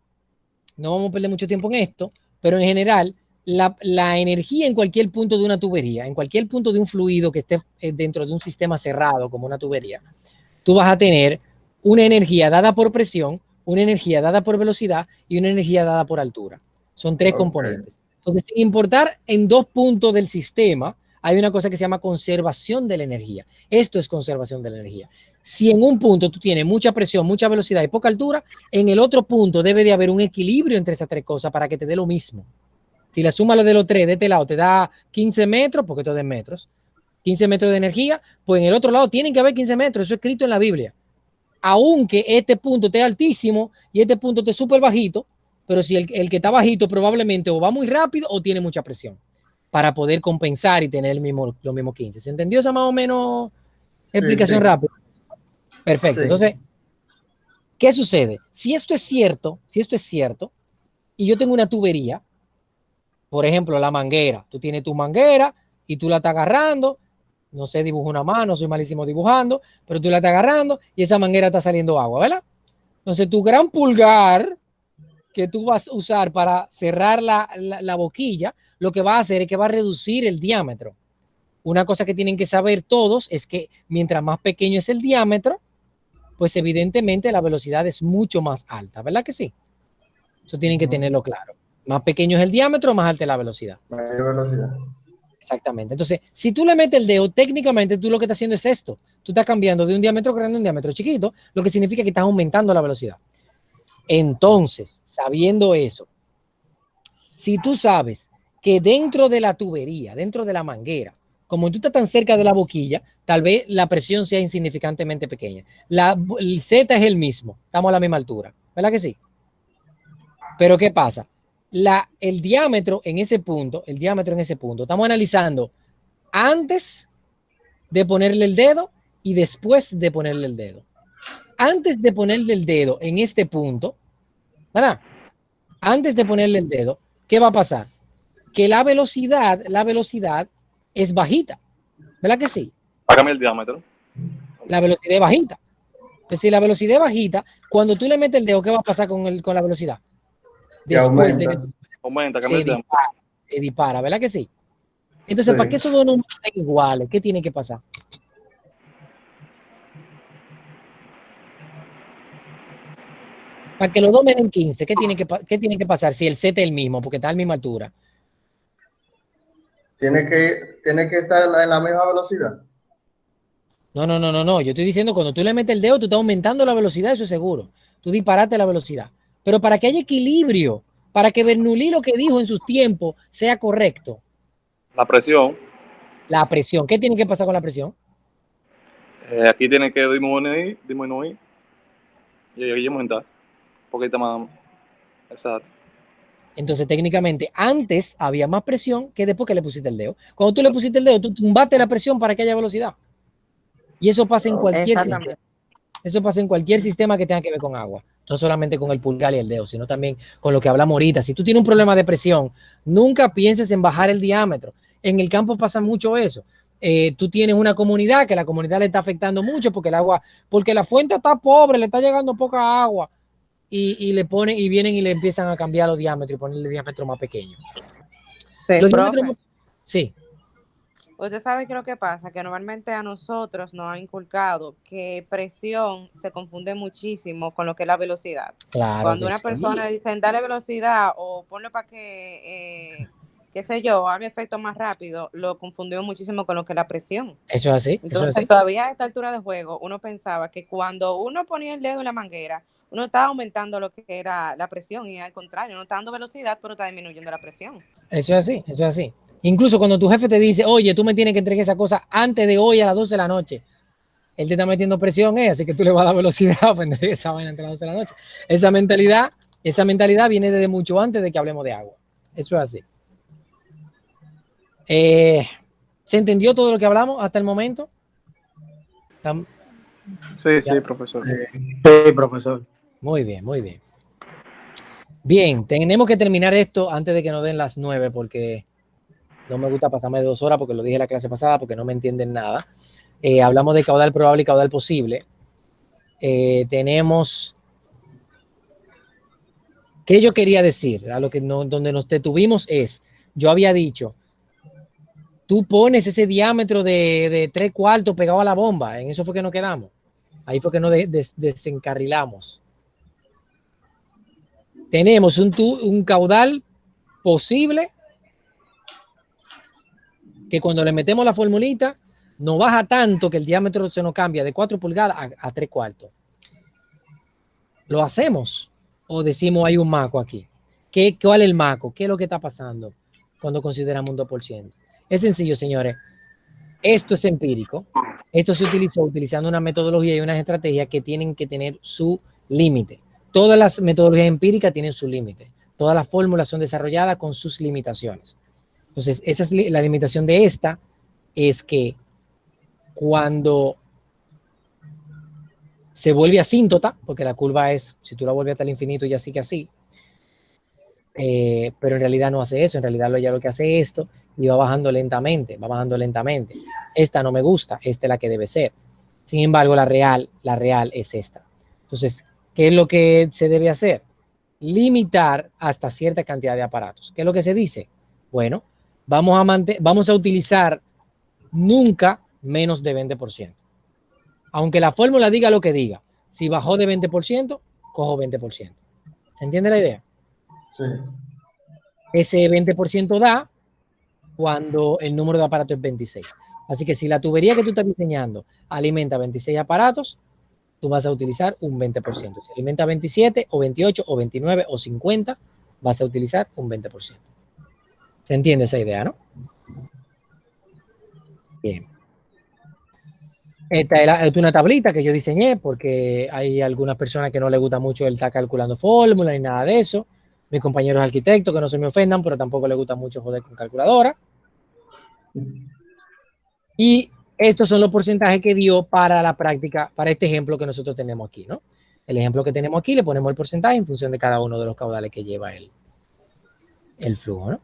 no vamos a perder mucho tiempo en esto, pero en general, la energía en cualquier punto de una tubería, en cualquier punto de un fluido que esté dentro de un sistema cerrado como una tubería, tú vas a tener una energía dada por presión, una energía dada por velocidad y una energía dada por altura. Son tres componentes. Entonces, sin importar en dos puntos del sistema, hay una cosa que se llama conservación de la energía. Esto es conservación de la energía. Si en un punto tú tienes mucha presión, mucha velocidad y poca altura, en el otro punto debe de haber un equilibrio entre esas tres cosas para que te dé lo mismo. Si la suma de los tres de este lado te da 15 metros, porque esto es de metros, 15 metros de energía, pues en el otro lado tienen que haber 15 metros. Eso es escrito en la Biblia. Aunque este punto esté altísimo y este punto esté súper bajito, pero si el que está bajito probablemente o va muy rápido o tiene mucha presión para poder compensar y tener los mismos 15. ¿Se entendió esa más o menos explicación rápida? Perfecto. Sí. Entonces, ¿qué sucede? Si esto es cierto, y yo tengo una tubería, por ejemplo, la manguera, tú tienes tu manguera y tú la estás agarrando, no sé dibujar una mano, soy malísimo dibujando, pero tú la estás agarrando y esa manguera está saliendo agua, ¿verdad? Entonces, tu gran pulgar que tú vas a usar para cerrar la boquilla, lo que va a hacer es que va a reducir el diámetro. Una cosa que tienen que saber todos es que mientras más pequeño es el diámetro, pues evidentemente la velocidad es mucho más alta, ¿verdad que sí? Eso tienen que tenerlo claro. Más pequeño es el diámetro, más alta es la velocidad. Mayor velocidad. Exactamente. Entonces, si tú le metes el dedo, técnicamente tú lo que estás haciendo es esto. Tú estás cambiando de un diámetro grande a un diámetro chiquito, lo que significa que estás aumentando la velocidad. Entonces, sabiendo eso, si tú sabes que dentro de la tubería, dentro de la manguera, como tú estás tan cerca de la boquilla, tal vez la presión sea insignificantemente pequeña. El Z es el mismo, estamos a la misma altura, ¿verdad que sí? Pero ¿qué pasa? El diámetro en ese punto, estamos analizando antes de ponerle el dedo y después de ponerle el dedo. Antes de ponerle el dedo en este punto, ¿verdad? Antes de ponerle el dedo, ¿qué va a pasar? Que la velocidad es bajita, ¿verdad que sí? Págame el diámetro. La velocidad es bajita. Entonces, si la velocidad es bajita, cuando tú le metes el dedo, ¿qué va a pasar con la velocidad? Después aumenta, se dispara, ¿verdad que sí? Entonces, ¿para que esos dos números sean iguales? ¿Qué tiene que pasar? Para que los dos me den 15, ¿qué tiene que pasar si el Z es el mismo? Porque está a la misma altura. ¿Tiene que estar en la misma velocidad? No. Yo estoy diciendo, cuando tú le metes el dedo, tú estás aumentando la velocidad, eso es seguro. Tú disparaste la velocidad. Pero para que haya equilibrio, para que Bernoulli lo que dijo en sus tiempos sea correcto. La presión. La presión. ¿Qué tiene que pasar con la presión? Aquí tiene que disminuir y aumentar. Un poquito más. Exacto. Entonces, técnicamente, antes había más presión que después que le pusiste el dedo. Cuando tú le pusiste el dedo, tú tumbaste la presión para que haya velocidad. Y eso pasa en cualquier sistema. Eso pasa en cualquier sistema que tenga que ver con agua. No solamente con el pulgar y el dedo, sino también con lo que hablamos ahorita. Si tú tienes un problema de presión, nunca pienses en bajar el diámetro. En el campo pasa mucho eso. Tú tienes una comunidad que la comunidad le está afectando mucho porque la fuente está pobre, le está llegando poca agua. Y vienen y le empiezan a cambiar los diámetros y ponerle diámetros más pequeños. Los diámetros sí. Usted sabe que lo que pasa, que normalmente a nosotros nos han inculcado que presión se confunde muchísimo con lo que es la velocidad. Claro Cuando que una sí. persona le dicen dale velocidad o ponle para que, qué sé yo, haga efecto más rápido, lo confundió muchísimo con lo que es la presión. Eso es así, eso es Entonces, así. todavía a esta altura de juego, uno pensaba que cuando uno ponía el dedo en la manguera, uno estaba aumentando lo que era la presión y al contrario, uno está dando velocidad, pero está disminuyendo la presión. Eso es así, eso es así. Incluso cuando tu jefe te dice, oye, tú me tienes que entregar esa cosa antes de hoy a las 12 de la noche, él te está metiendo presión, así que tú le vas a dar velocidad para entregar esa vaina antes de las 12 de la noche. Esa mentalidad viene desde mucho antes de que hablemos de agua. Eso es así. ¿Se entendió todo lo que hablamos hasta el momento? Sí, sí, profesor. Sí, profesor. Muy bien, muy bien. Bien, tenemos que terminar esto antes de que nos den las 9 porque no me gusta pasarme de 2 horas porque lo dije en la clase pasada porque no me entienden nada. Hablamos de caudal probable y caudal posible. Tenemos... ¿Qué yo quería decir? A lo que no, donde nos detuvimos es, yo había dicho, tú pones ese diámetro de 3/4 pegado a la bomba, en eso fue que nos quedamos. Ahí fue que nos desencarrilamos. Tenemos un caudal posible que cuando le metemos la formulita no baja tanto que el diámetro se nos cambia de 4 pulgadas a 3/4. ¿Lo hacemos o decimos hay un maco aquí? ¿Cuál es el maco? ¿Qué es lo que está pasando cuando consideramos un 2%? Es sencillo, señores. Esto es empírico. Esto se utilizó utilizando una metodología y unas estrategias que tienen que tener su límite. Todas las metodologías empíricas tienen su límite. Todas las fórmulas son desarrolladas con sus limitaciones. Entonces, esa es la limitación de esta, es que cuando se vuelve asíntota, porque la curva es, si tú la vuelves hasta el infinito, ya sigue así, pero en realidad no hace eso, en realidad ya lo que hace es esto y va bajando lentamente, va bajando lentamente. Esta no me gusta, esta es la que debe ser. Sin embargo, la real es esta. Entonces, ¿qué es lo que se debe hacer? Limitar hasta cierta cantidad de aparatos. ¿Qué es lo que se dice? Bueno, vamos a utilizar nunca menos de 20%. Aunque la fórmula diga lo que diga, si bajó de 20%, cojo 20%. ¿Se entiende la idea? Sí. Ese 20% da cuando el número de aparatos es 26. Así que si la tubería que tú estás diseñando alimenta 26 aparatos, tú vas a utilizar un 20%. Si alimenta 27 o 28 o 29 o 50, vas a utilizar un 20%. ¿Se entiende esa idea, no? Bien. Esta es una tablita que yo diseñé porque hay algunas personas que no les gusta mucho el estar calculando fórmulas ni nada de eso. Mis compañeros arquitectos, que no se me ofendan, pero tampoco les gusta mucho joder con calculadora. Y estos son los porcentajes que dio para la práctica, para este ejemplo que nosotros tenemos aquí, ¿no? El ejemplo que tenemos aquí, le ponemos el porcentaje en función de cada uno de los caudales que lleva el flujo, ¿no?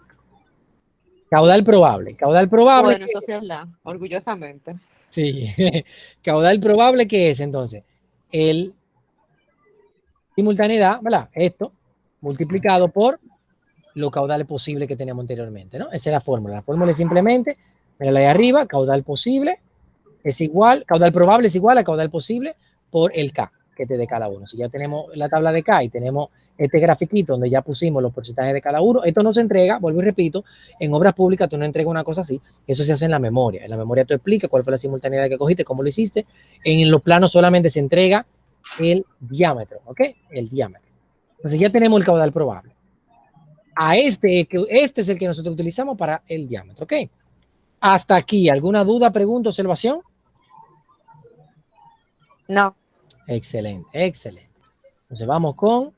Caudal probable. Caudal probable. Bueno, eso sí es verdad, orgullosamente. Sí. Caudal probable, ¿qué es entonces? El simultaneidad, ¿verdad? Esto multiplicado por los caudales posibles que teníamos anteriormente, ¿no? Esa es la fórmula. La fórmula es simplemente, mírala ahí arriba, caudal posible es igual, caudal probable es igual a caudal posible por el K que te dé cada uno. Si ya tenemos la tabla de K y tenemos este grafiquito donde ya pusimos los porcentajes de cada uno, esto no se entrega, vuelvo y repito, en obras públicas tú no entregas una cosa así, eso se hace en la memoria. En la memoria tú explicas cuál fue la simultaneidad que cogiste, cómo lo hiciste. En los planos solamente se entrega el diámetro, ¿ok? El diámetro. Entonces ya tenemos el caudal probable. Este es el que nosotros utilizamos para el diámetro, ¿ok? Hasta aquí, ¿alguna duda, pregunta, observación? No. Excelente, excelente. Entonces vamos con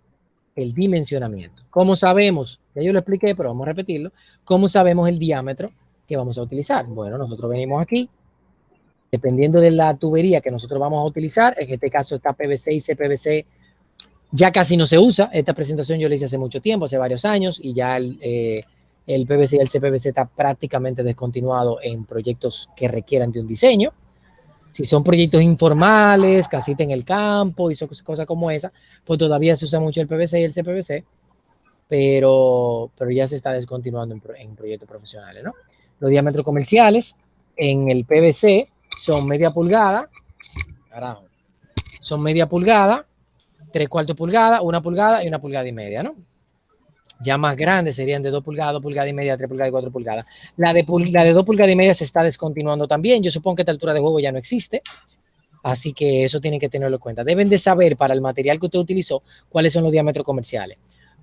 el dimensionamiento. ¿Cómo sabemos? Ya yo lo expliqué, pero vamos a repetirlo. ¿Cómo sabemos el diámetro que vamos a utilizar? Bueno, nosotros venimos aquí, dependiendo de la tubería que nosotros vamos a utilizar, en este caso está PVC y CPVC, ya casi no se usa. Esta presentación yo la hice hace mucho tiempo, hace varios años, y ya el PVC y el CPVC está prácticamente descontinuado en proyectos que requieran de un diseño. Si son proyectos informales, casita en el campo y cosas como esa, pues todavía se usa mucho el PVC y el CPVC, pero ya se está descontinuando en proyectos profesionales, ¿no? Los diámetros comerciales en el PVC son media pulgada, carajo, son media pulgada, 3/4 pulgada, 1 pulgada y 1,5 pulgadas, ¿no? Ya más grandes serían de 2 pulgadas, 2 pulgadas y media, 3 pulgadas y 4 pulgadas. La de 2,5 pulgadas se está descontinuando también. Yo supongo que a esta altura de juego ya no existe. Así que eso tienen que tenerlo en cuenta. Deben de saber para el material que usted utilizó cuáles son los diámetros comerciales.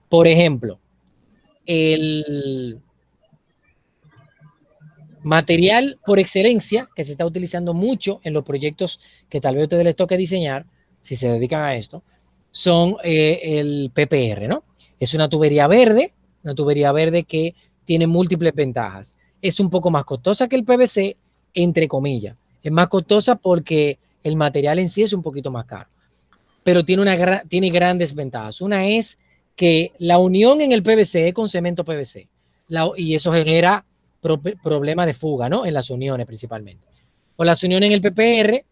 Por ejemplo, el material por excelencia que se está utilizando mucho en los proyectos que tal vez a ustedes les toque diseñar, si se dedican a esto, son el PPR, ¿no? Es una tubería verde que tiene múltiples ventajas. Es un poco más costosa que el PVC, entre comillas. Es más costosa porque el material en sí es un poquito más caro, pero tiene grandes ventajas. Una es que la unión en el PVC es con cemento PVC, y eso genera problemas de fuga, ¿no? En las uniones principalmente. O las uniones en el PPR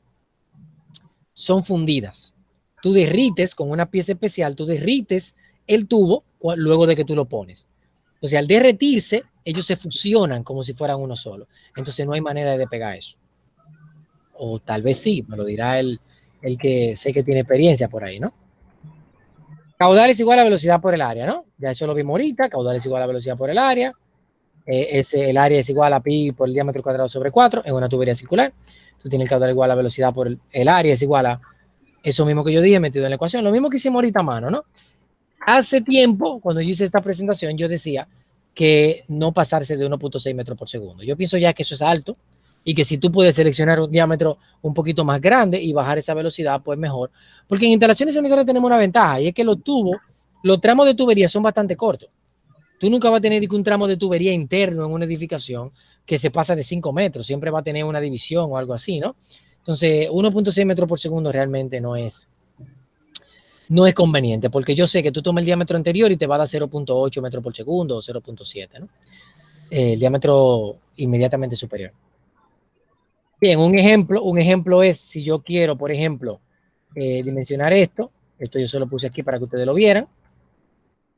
son fundidas. Tú derrites con una pieza especial, tú derrites el tubo luego de que tú lo pones. Entonces, al derretirse, ellos se fusionan como si fueran uno solo. Entonces, no hay manera de despegar eso. O tal vez sí, me lo dirá el que sé que tiene experiencia por ahí, ¿no? Caudal es igual a velocidad por el área, ¿no? Ya eso lo vimos ahorita. Caudal es igual a velocidad por el área. El área es igual a pi por el diámetro cuadrado sobre 4 en una tubería circular. Tú tienes el caudal igual a velocidad por el área es igual a eso mismo que yo dije metido en la ecuación. Lo mismo que hicimos ahorita a mano, ¿no? Hace tiempo, cuando yo hice esta presentación, yo decía que no pasarse de 1.6 metros por segundo. Yo pienso ya que eso es alto y que si tú puedes seleccionar un diámetro un poquito más grande y bajar esa velocidad, pues mejor. Porque en instalaciones sanitarias tenemos una ventaja y es que los tramos de tubería son bastante cortos. Tú nunca vas a tener un tramo de tubería interno en una edificación que se pasa de 5 metros. Siempre va a tener una división o algo así, ¿no? Entonces, 1.6 metros por segundo realmente no es conveniente, porque yo sé que tú tomas el diámetro anterior y te va a dar 0.8 metros por segundo o 0.7, ¿no? El diámetro inmediatamente superior. Bien, un ejemplo es, si yo quiero, por ejemplo, dimensionar esto yo solo puse aquí para que ustedes lo vieran,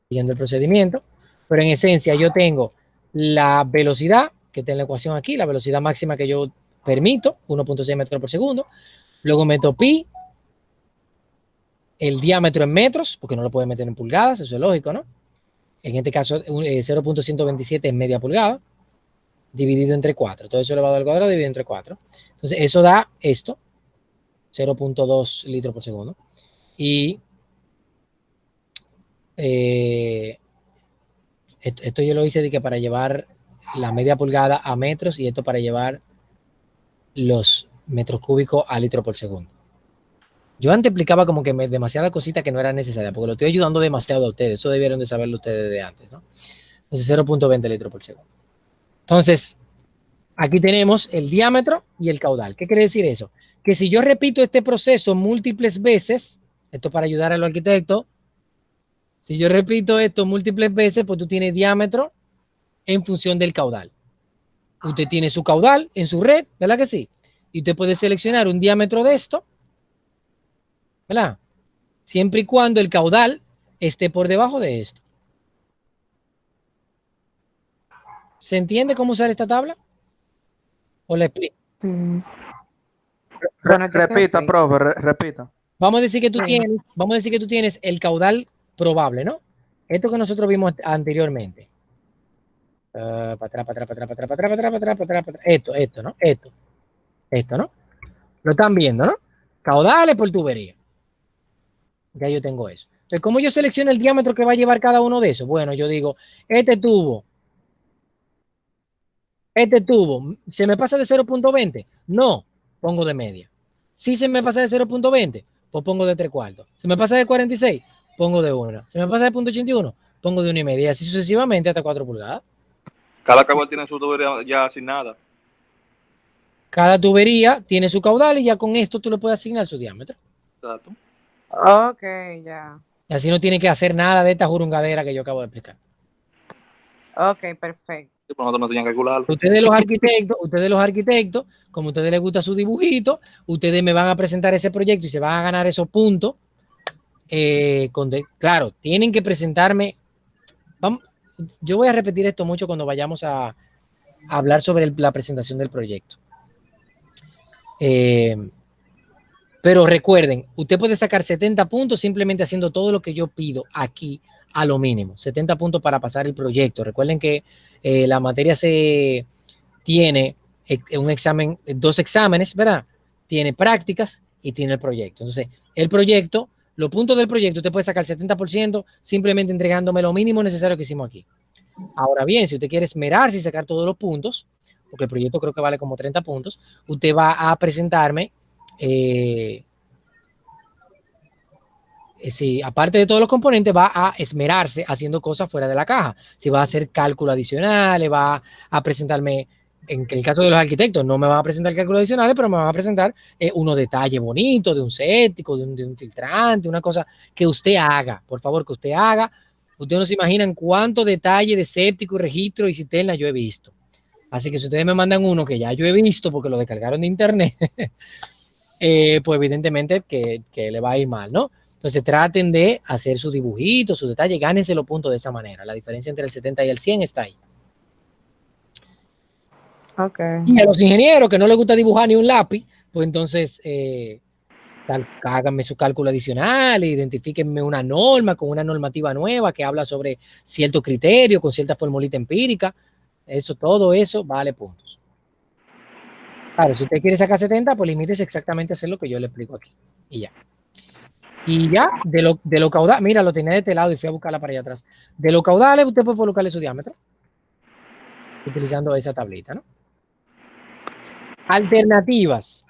siguiendo el procedimiento, pero en esencia yo tengo la velocidad, que está en la ecuación aquí, la velocidad máxima que yo permito, 1.6 metros por segundo, luego meto pi, el diámetro en metros, porque no lo pueden meter en pulgadas, eso es lógico, ¿no? En este caso, 0.127 es media pulgada, dividido entre 4. Todo eso elevado al cuadrado dividido entre 4. Entonces, eso da esto, 0.2 litros por segundo. Y esto yo lo hice de que para llevar la media pulgada a metros y esto para llevar los metros cúbicos a litro por segundo. Yo antes explicaba como que demasiada cosita que no era necesaria, porque lo estoy ayudando demasiado a ustedes. Eso debieron de saberlo ustedes de antes, ¿no? Entonces, 0.20 litros por segundo. Entonces, aquí tenemos el diámetro y el caudal. ¿Qué quiere decir eso? Que si yo repito este proceso múltiples veces, esto para ayudar a los arquitectos, si yo repito esto múltiples veces, pues tú tienes diámetro en función del caudal. Usted tiene su caudal en su red, ¿verdad que sí? Y usted puede seleccionar un diámetro de esto, ¿verdad? Siempre y cuando el caudal esté por debajo de esto. ¿Se entiende cómo usar esta tabla? ¿O le explico? Repita, profe, repita. Vamos a decir que tú tienes el caudal probable, ¿no? Esto que nosotros vimos anteriormente. Para atrás. Esto, ¿no? Esto, ¿no? Lo están viendo, ¿no? Caudales por tubería. Ya yo tengo eso. Entonces, ¿cómo yo selecciono el diámetro que va a llevar cada uno de esos? Bueno, yo digo, este tubo, ¿se me pasa de 0.20? No, pongo de media. Si se me pasa de 0.20, pues pongo de 3/4. ¿Se me pasa de 46? Pongo de 1. ¿Se me pasa de 0.81? Pongo de 1,5. Y así sucesivamente hasta 4 pulgadas. Cada caudal tiene su tubería ya asignada. Cada tubería tiene su caudal y ya con esto tú le puedes asignar su diámetro. Exacto. Ok, ya. Y así no tiene que hacer nada de esta jurungadera que yo acabo de explicar. Ok, perfecto. Sí, pues nosotros nos enseñan a calcularlo. Ustedes los arquitectos, como a ustedes les gusta su dibujito, ustedes me van a presentar ese proyecto y se van a ganar esos puntos. Claro, tienen que presentarme. Yo voy a repetir esto mucho cuando vayamos a hablar sobre la presentación del proyecto. Pero recuerden, usted puede sacar 70 puntos simplemente haciendo todo lo que yo pido aquí a lo mínimo. 70 puntos para pasar el proyecto. Recuerden que la materia se tiene un examen, 2 exámenes, ¿verdad? Tiene prácticas y tiene el proyecto. Entonces, el proyecto, los puntos del proyecto, usted puede sacar 70% simplemente entregándome lo mínimo necesario que hicimos aquí. Ahora bien, si usted quiere esmerarse y sacar todos los puntos, porque el proyecto creo que vale como 30 puntos, usted va a presentarme, si aparte de todos los componentes, va a esmerarse haciendo cosas fuera de la caja. Si va a hacer cálculo adicionales, va a presentarme, en el caso de los arquitectos, no me van a presentar cálculos adicionales, pero me van a presentar unos detalles bonitos de un séptico, de un filtrante, una cosa que usted haga, por favor, que usted haga. Ustedes no se imaginan cuánto detalle de séptico y registro y cisterna yo he visto. Así que si ustedes me mandan uno que ya yo he visto porque lo descargaron de internet, pues evidentemente que le va a ir mal, ¿no? Entonces traten de hacer su dibujito, su detalle, gánense los puntos de esa manera. La diferencia entre el 70 y el 100 está ahí. Okay. Y a los ingenieros que no les gusta dibujar ni un lápiz, pues entonces háganme su cálculo adicional, identifíquenme una norma con una normativa nueva que habla sobre cierto criterio, con cierta formulita empírica. Eso, todo eso vale puntos. Claro, si usted quiere sacar 70, pues limítese exactamente a hacer lo que yo le explico aquí. Y ya. Y ya, de lo caudal, mira, lo tenía de este lado y fui a buscarla para allá atrás. De lo caudales, usted puede colocarle su diámetro. Utilizando esa tablita, ¿no? Alternativas.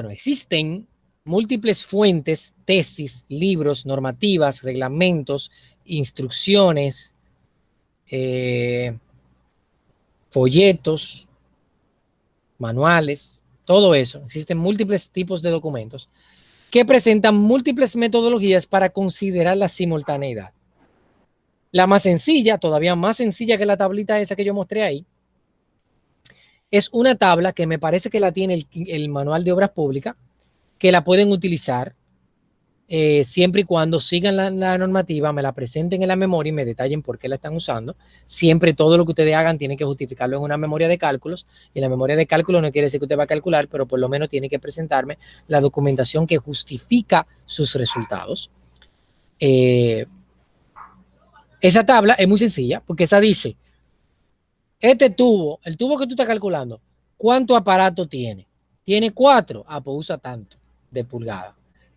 Existen múltiples fuentes, tesis, libros, normativas, reglamentos, instrucciones, folletos, manuales, todo eso. Existen múltiples tipos de documentos que presentan múltiples metodologías para considerar la simultaneidad. La más sencilla, todavía más sencilla que la tablita esa que yo mostré ahí, es una tabla que me parece que la tiene el manual de obras públicas, que la pueden utilizar siempre y cuando sigan la normativa, me la presenten en la memoria y me detallen por qué la están usando. Siempre todo lo que ustedes hagan tienen que justificarlo en una memoria de cálculos, y la memoria de cálculos no quiere decir que usted va a calcular, pero por lo menos tiene que presentarme la documentación que justifica sus resultados. Esa tabla es muy sencilla, porque esa dice, este tubo, el tubo que tú estás calculando, ¿cuánto aparato tiene? Tiene 4, pues usa tanto de pulgada.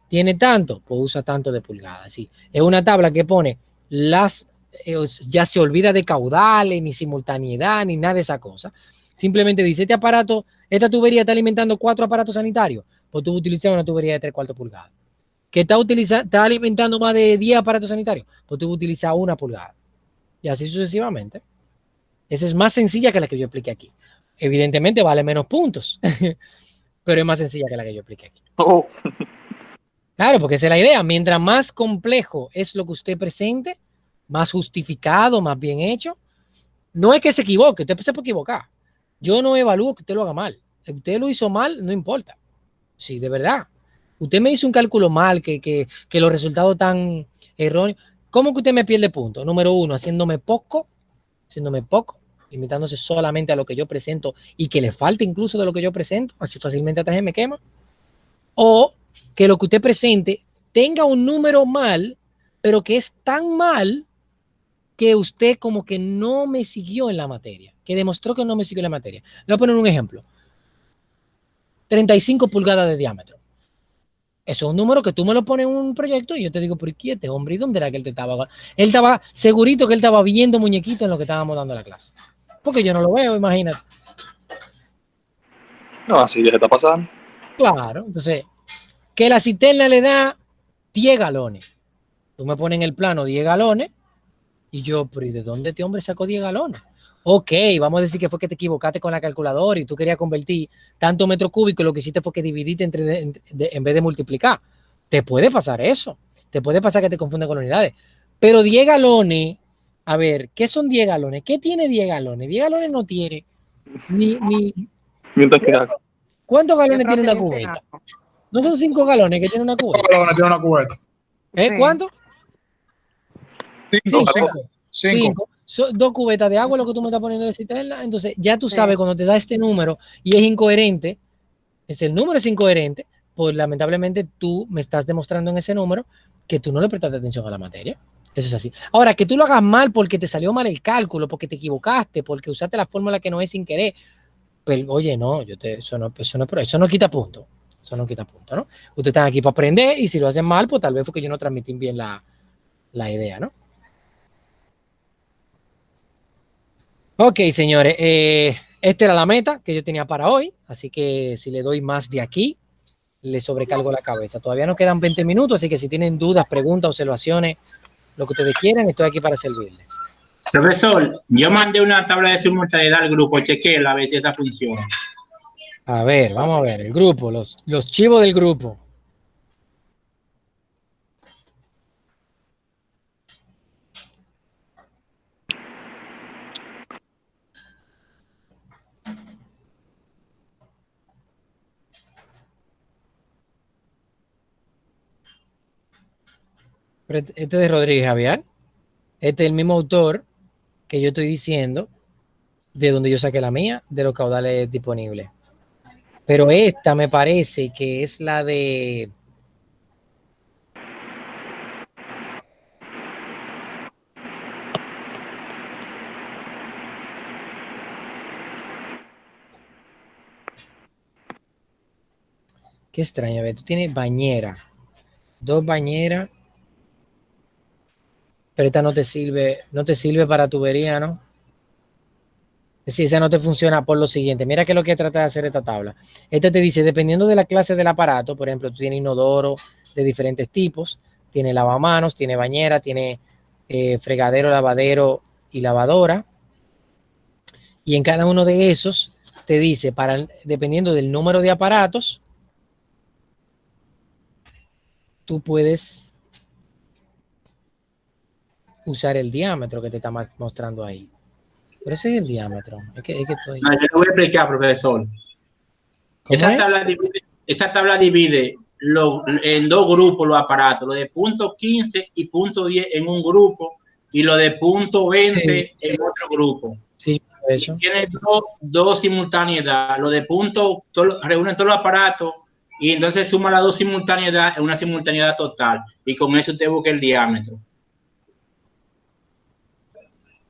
Tiene tanto, pues usa tanto de pulgada. Sí. Es una tabla que pone ya se olvida de caudales, ni simultaneidad, ni nada de esa cosa. Simplemente dice, este aparato, esta tubería está alimentando 4 aparatos sanitarios, pues tú utilizas una tubería de 3/4 pulgadas. Que está alimentando más de 10 aparatos sanitarios, pues tú utilizas 1 pulgada. Y así sucesivamente. Esa es más sencilla que la que yo expliqué aquí. Evidentemente vale menos puntos, pero es más sencilla que la que yo expliqué aquí. Oh. Claro, porque esa es la idea. Mientras más complejo es lo que usted presente, más justificado, más bien hecho. No es que se equivoque, usted se puede equivocar. Yo no evalúo que usted lo haga mal. Si usted lo hizo mal, no importa. Sí, de verdad. Usted me hizo un cálculo mal, que los resultados tan erróneos. ¿Cómo que usted me pierde puntos? Número 1, haciéndome poco, limitándose solamente a lo que yo presento y que le falte incluso de lo que yo presento, así fácilmente hasta se me quema. O que lo que usted presente tenga un número mal, pero que es tan mal que usted como que no me siguió en la materia, que demostró que no me siguió en la materia. Le voy a poner un ejemplo. 35 pulgadas de diámetro. Eso es un número que tú me lo pones en un proyecto y yo te digo, ¿por qué este hombre? ¿Y dónde era que él estaba? Él estaba segurito que él estaba viendo muñequitos en lo que estábamos dando la clase. Porque yo no lo veo, imagínate. No, así ya se está pasando. Claro, entonces, que la cisterna le da 10 galones. Tú me pones en el plano 10 galones y yo, pero ¿y de dónde este hombre sacó 10 galones? Ok, vamos a decir que fue que te equivocaste con la calculadora y tú querías convertir tanto metro cúbico y lo que hiciste fue que dividiste en vez de multiplicar. Te puede pasar eso. Te puede pasar que te confundas con unidades. Pero 10 galones, a ver, ¿qué son 10 galones? ¿Qué tiene 10 galones? 10 galones no tiene ni Mientras que hago. ¿Cuántos galones tiene una cubeta? ¿No son 5 galones que tiene una cubeta? 5 galones tiene una cubeta. ¿Eh? Sí. ¿Cuánto? 5. 2 cubetas de agua lo que tú me estás poniendo de cisterna. Entonces ya tú sabes cuando te da este número y es incoherente, el número es incoherente, pues lamentablemente tú me estás demostrando en ese número que tú no le prestaste atención a la materia. Eso es así. Ahora, que tú lo hagas mal porque te salió mal el cálculo, porque te equivocaste, porque usaste la fórmula que no es sin querer. Pero, oye, no, eso no quita punto. Eso no quita punto, ¿no? Ustedes están aquí para aprender y si lo hacen mal, pues tal vez fue que yo no transmití bien la idea, ¿no? Ok, señores, esta era la meta que yo tenía para hoy, así que si le doy más de aquí, le sobrecargo la cabeza. Todavía nos quedan 20 minutos, así que si tienen dudas, preguntas, observaciones, lo que ustedes quieran, estoy aquí para servirles. Profesor, yo mandé una tabla de simultaneidad al grupo, chequéela a ver si esa funciona. A ver, vamos a ver, el grupo, los chivos del grupo. Este es de Rodríguez Javier. Este es el mismo autor que yo estoy diciendo, de donde yo saqué la mía, de los caudales disponibles. Pero esta me parece que es la de... Qué extraño, a ver, tú tienes bañera. 2 bañeras. Pero esta no te sirve para tubería, ¿no? Es decir, esa no te funciona por lo siguiente. Mira qué es lo que trata de hacer esta tabla. Esta te dice, dependiendo de la clase del aparato, por ejemplo, tú tienes inodoro de diferentes tipos, tiene lavamanos, tiene bañera, tiene fregadero, lavadero y lavadora. Y en cada uno de esos te dice, dependiendo del número de aparatos, tú puedes usar el diámetro que te está mostrando ahí. Pero ese es el diámetro. Es que estoy... No, yo le voy a explicar, profesor. Esa tabla divide en 2 grupos los aparatos, lo de punto 15 y punto 10 en un grupo y lo de punto 20 en otro grupo. Sí, eso. Y tiene dos simultaneidad. Lo de punto reúne todos los aparatos y entonces suma las 2 simultaneidades en una simultaneidad total. Y con eso usted busca el diámetro.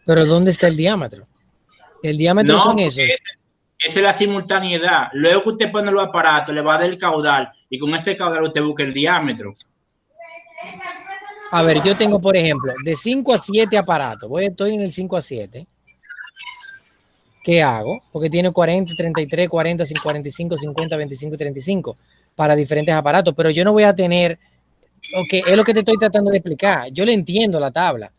Pero ¿dónde está el diámetro? El diámetro no, son esos. Esa es la simultaneidad. Luego que usted pone los aparatos, le va a dar el caudal y con este caudal usted busca el diámetro. A ver, yo tengo, por ejemplo, de 5 a 7 aparatos. Estoy en el 5 a 7. ¿Qué hago? Porque tiene 40, 33, 40, 45, 50, 25 y 35 para diferentes aparatos. Pero yo no voy a tener... Ok, es lo que te estoy tratando de explicar. Yo le entiendo la tabla,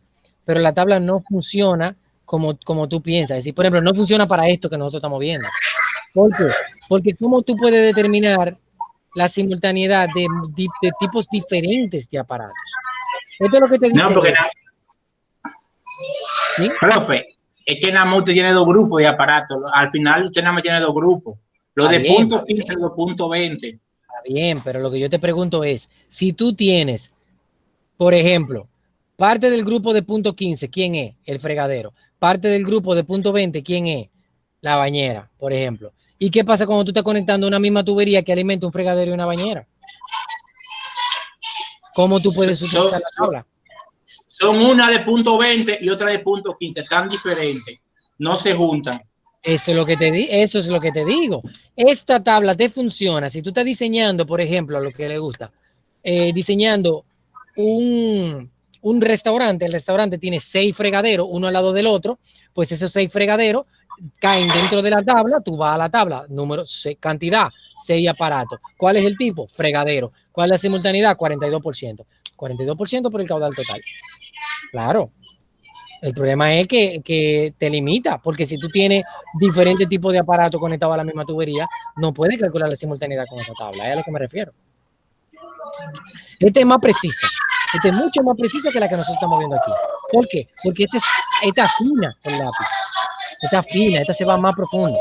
pero la tabla no funciona como tú piensas. Es decir, por ejemplo, no funciona para esto que nosotros estamos viendo. ¿Por qué? Porque ¿cómo tú puedes determinar la simultaneidad de tipos diferentes de aparatos? Esto es lo que te dice. No, porque ¿sí? Profe, es que nada más usted tiene 2 grupos de aparatos. Al final usted nada más tiene 2 grupos. Los de punto 15 y los punto 20. Está bien, pero lo que yo te pregunto es, si tú tienes, por ejemplo, parte del grupo de punto 15, ¿quién es? El fregadero. Parte del grupo de punto 20, ¿quién es? La bañera, por ejemplo. ¿Y qué pasa cuando tú estás conectando una misma tubería que alimenta un fregadero y una bañera? ¿Cómo tú puedes utilizar la tabla? Son una de punto 20 y otra de punto 15, tan diferentes. No se juntan. Eso es lo que te digo. Esta tabla te funciona si tú estás diseñando, por ejemplo, a lo que le gusta, diseñando un restaurante. El restaurante tiene 6 fregaderos, uno al lado del otro. Pues esos 6 fregaderos caen dentro de la tabla. Tú vas a la tabla, cantidad, 6 aparatos. ¿Cuál es el tipo? Fregadero. ¿Cuál es la simultaneidad? 42%. 42% por el caudal total. Claro. El problema es que te limita, porque si tú tienes diferentes tipos de aparatos conectados a la misma tubería, no puedes calcular la simultaneidad con esa tabla. Es a lo que me refiero. Esta es más precisa. Esta es mucho más precisa que la que nosotros estamos viendo aquí. ¿Por qué? Porque esta afina el lápiz. Esta afina, esta se va más profundo.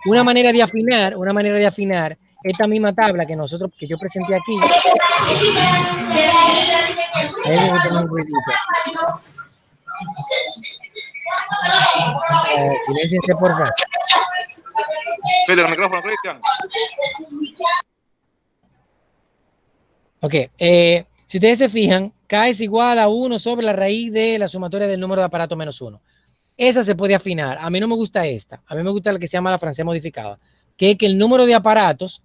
Una manera de afinar esta misma tabla que yo presenté aquí. Silénciense, por favor. Pide el micrófono, Cristian. Ok, si ustedes se fijan, K es igual a 1 sobre la raíz de la sumatoria del número de aparatos menos 1. Esa se puede afinar. A mí no me gusta esta. A mí me gusta la que se llama la francesa modificada, que es que el número de aparatos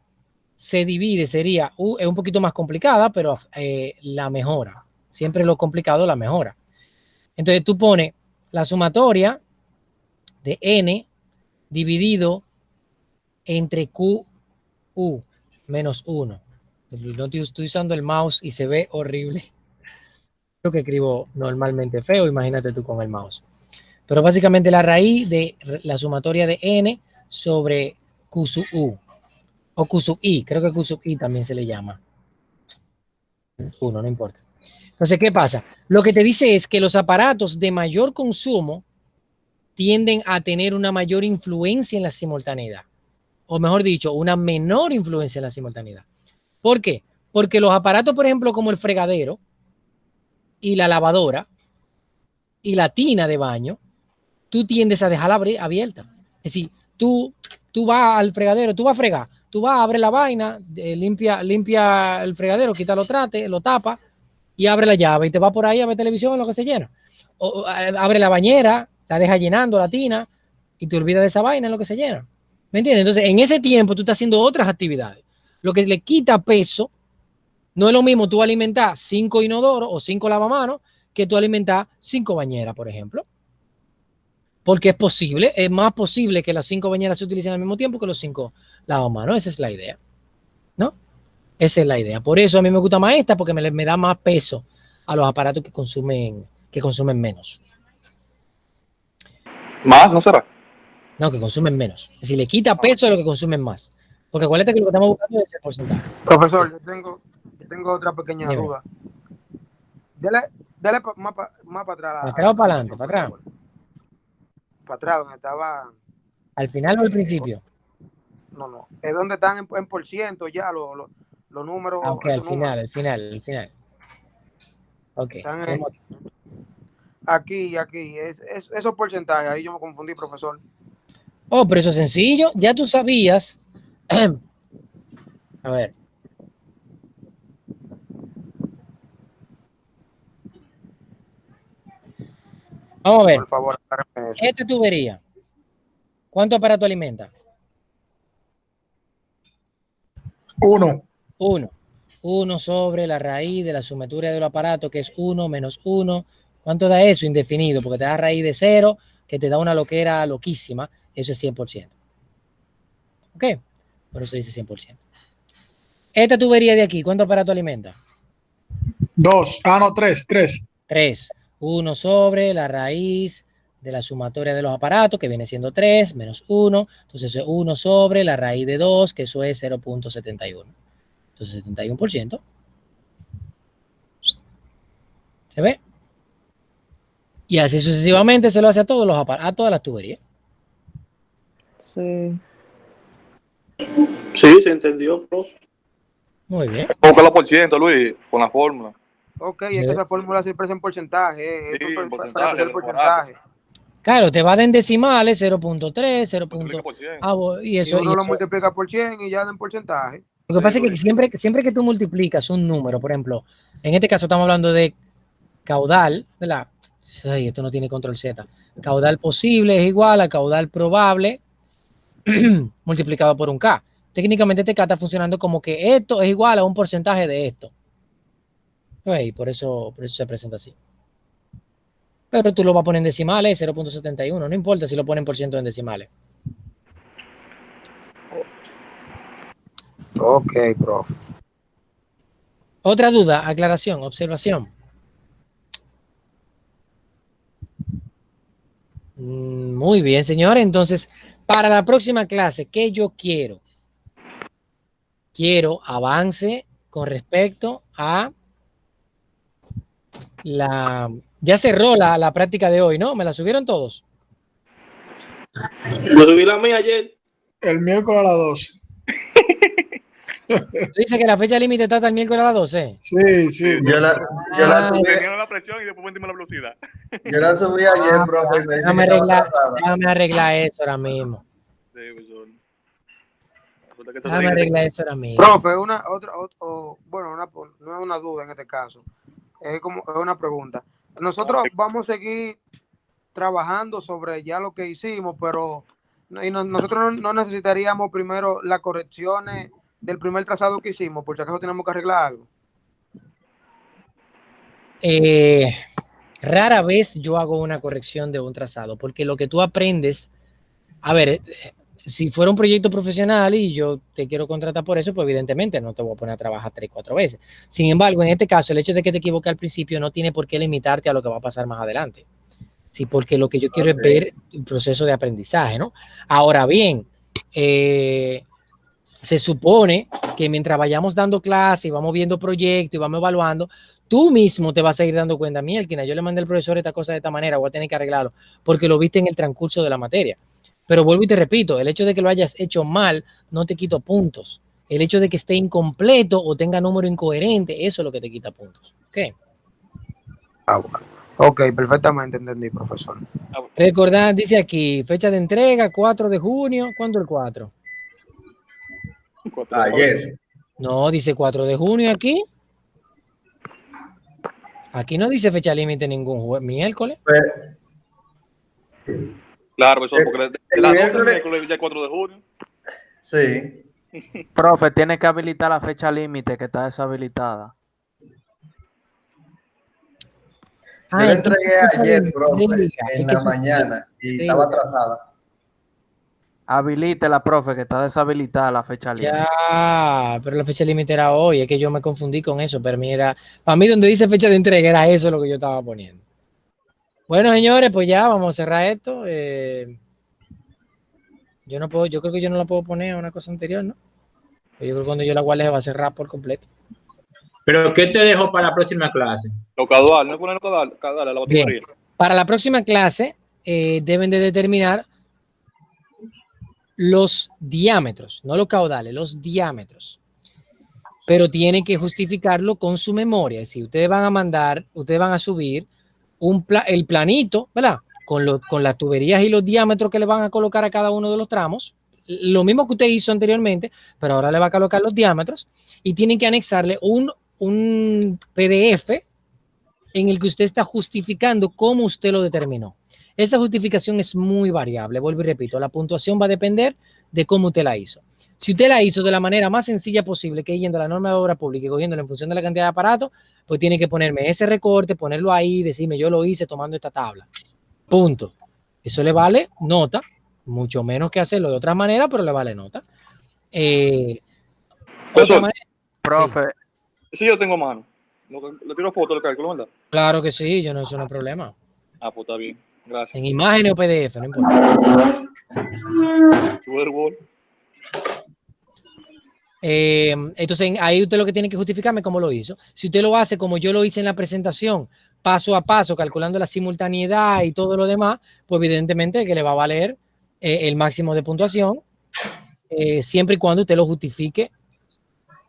se divide, sería, es un poquito más complicada, pero la mejora. Siempre lo complicado la mejora. Entonces tú pones la sumatoria de n dividido entre QU menos 1. No estoy usando el mouse y se ve horrible. Creo que escribo normalmente feo, imagínate tú con el mouse. Pero básicamente la raíz de la sumatoria de n sobre Q sub u. O Q sub i, creo que Q sub i también se le llama. 1, no importa. Entonces, ¿qué pasa? Lo que te dice es que los aparatos de mayor consumo tienden a tener una mayor influencia en la simultaneidad. O mejor dicho, una menor influencia en la simultaneidad. ¿Por qué? Porque los aparatos, por ejemplo, como el fregadero y la lavadora y la tina de baño, tú tiendes a dejarla abierta. Es decir, tú vas al fregadero, tú vas a fregar, tú vas a abrir la vaina, limpia el fregadero, quita los trates, lo tapa y abre la llave y te va por ahí a ver televisión en lo que se llena. O abre la bañera, la deja llenando la tina y te olvidas de esa vaina en lo que se llena. ¿Me entiendes? Entonces, en ese tiempo tú estás haciendo otras actividades. Lo que le quita peso, no es lo mismo tú alimentar 5 inodoros o 5 lavamanos que tú alimentar 5 bañeras, por ejemplo. Porque es posible, es más posible que las 5 bañeras se utilicen al mismo tiempo que los 5 lavamanos. Esa es la idea, ¿no? Esa es la idea. Por eso a mí me gusta más esta, porque me da más peso a los aparatos que consumen menos. ¿Más? ¿No será? No, que consumen menos. Es decir, le quita peso a lo que consumen más. Porque acuérdate que lo que estamos buscando es el porcentaje. Profesor, yo tengo otra pequeña Dime. duda. Dale más para atrás. ¿Para atrás o para adelante? ¿Para atrás? Para atrás, donde estaba. ¿Al final o al principio? No. Es donde están en por ciento ya los números. Ok, al final. Ok. Están aquí. Esos porcentajes, ahí yo me confundí, profesor. Oh, pero eso es sencillo. Ya tú sabías. A ver. Vamos a ver. Por favor, aclárame eso. Esta tubería, ¿cuánto aparato alimenta? 1. 1. 1 sobre la raíz de la sumatoria del aparato, que es 1 menos 1. ¿Cuánto da eso? Indefinido, porque te da raíz de 0, que te da una loquera loquísima. Eso es 100%. ¿Ok? Por eso dice 100%. Esta tubería de aquí, ¿cuánto aparato alimenta? 2. No, 3. 3. 1 sobre la raíz de la sumatoria de los aparatos, que viene siendo 3, menos 1. Entonces eso es 1 sobre la raíz de 2, que eso es 0.71. Entonces 71%. ¿Se ve? Y así sucesivamente se lo hace a todos los aparatos, a todas las tuberías. Sí. Sí, se entendió, profe. Muy bien. Póngalo por ciento, Luis, con la fórmula. Ok, Sí. es que esa fórmula siempre es en porcentaje. Sí, Esto en para porcentaje, hacer el porcentaje. Claro, te va en decimales, 0.3, 0. Multiplica por 100. Y Y eso, uno lo multiplica por 100 y ya en porcentaje. lo que pasa es que siempre que tú multiplicas un número, por ejemplo, en este caso estamos hablando de caudal, ¿verdad? Ay, esto no tiene control Z. Caudal posible es igual a caudal probable multiplicado por un K. Técnicamente este K está funcionando como que esto es igual a un porcentaje de esto. Y por eso se presenta así. Pero tú lo vas a poner en decimales, 0.71. No importa si lo ponen por ciento en decimales. Ok, profe. Otra duda, aclaración, observación. Muy bien, señores. Entonces, para la próxima clase, ¿qué yo quiero? Quiero avance con respecto a la... Ya cerró la práctica de hoy, ¿no? ¿Me la subieron todos? Lo subí la mía ayer. El miércoles a las 12. Dice que la fecha límite está hasta el miércoles a las 12. Sí. Yo la subí. la presión y después metíme la velocidad. Yo la subí ayer, profe, y me dice que estaba atrasada. Déjame arreglar eso ahora mismo. Sí, profesor. Déjame arreglar eso ahora mismo. Profe, bueno, no es una duda en este caso, es una pregunta. Nosotros vamos a seguir trabajando sobre ya lo que hicimos, pero nosotros no necesitaríamos primero las correcciones del primer trazado que hicimos, por si acaso tenemos que arreglar algo. Rara vez yo hago una corrección de un trazado, porque lo que tú aprendes, a ver, si fuera un proyecto profesional y yo te quiero contratar por eso, pues evidentemente no te voy a poner a trabajar 3 o 4 veces. Sin embargo, en este caso, el hecho de que te equivoques al principio no tiene por qué limitarte a lo que va a pasar más adelante. Sí, porque lo que yo quiero es ver un proceso de aprendizaje, ¿no? Ahora bien, se supone que mientras vayamos dando clases y vamos viendo proyectos y vamos evaluando, tú mismo te vas a ir dando cuenta, mielquina, yo le mandé al profesor esta cosa de esta manera, voy a tener que arreglarlo, porque lo viste en el transcurso de la materia. Pero vuelvo y te repito, el hecho de que lo hayas hecho mal no te quita puntos. El hecho de que esté incompleto o tenga número incoherente, eso es lo que te quita puntos. ¿Ok? Bueno. Ok, perfectamente entendí, profesor. Recordad, dice aquí, fecha de entrega, 4 de junio. ¿Cuándo el 4? Ayer. No, dice 4 de junio aquí. Aquí no dice fecha límite ningún miércoles. Claro, profesor, porque de las 12 miércoles ya 4 de junio. Sí. Profe, tiene que habilitar la fecha límite que está deshabilitada. Yo la entregué ayer, profe, en la mañana y estaba atrasada. Habilite la profe, que está deshabilitada la fecha límite. Ya, pero la fecha límite era hoy, es que yo me confundí con eso, pero para mí donde dice fecha de entrega era eso lo que yo estaba poniendo. Bueno, señores, pues ya vamos a cerrar esto. Yo no puedo, yo creo que yo no la puedo poner a una cosa anterior, ¿no? Yo creo que cuando yo la guarde se va a cerrar por completo. ¿Pero qué te dejo para la próxima clase? Lo caudal, no poner lo caudal a la batería. Bien. Para la próxima clase deben de determinar los diámetros, no los caudales, los diámetros. Pero tienen que justificarlo con su memoria. Si ustedes van a subir el planito, ¿verdad? Con las tuberías y los diámetros que le van a colocar a cada uno de los tramos. Lo mismo que usted hizo anteriormente, pero ahora le va a colocar los diámetros y tienen que anexarle un PDF en el que usted está justificando cómo usted lo determinó. Esta justificación es muy variable, vuelvo y repito, la puntuación va a depender de cómo usted la hizo. Si usted la hizo de la manera más sencilla posible, que es yendo a la norma de obra pública y cogiéndola en función de la cantidad de aparatos, pues tiene que ponerme ese recorte, ponerlo ahí, decirme yo lo hice tomando esta tabla. Punto. Eso le vale nota, mucho menos que hacerlo de otra manera, pero le vale nota. Otra manera, profe. Sí, yo tengo mano. Le tiro foto del cálculo, ¿verdad? Claro que sí, yo no, eso no es problema. Ah, pues está bien. Gracias. En imágenes o PDF, no importa. Entonces ahí usted lo que tiene que justificarme cómo lo hizo. Si usted lo hace como yo lo hice en la presentación, paso a paso, calculando la simultaneidad y todo lo demás, pues evidentemente que le va a valer el máximo de puntuación, siempre y cuando usted lo justifique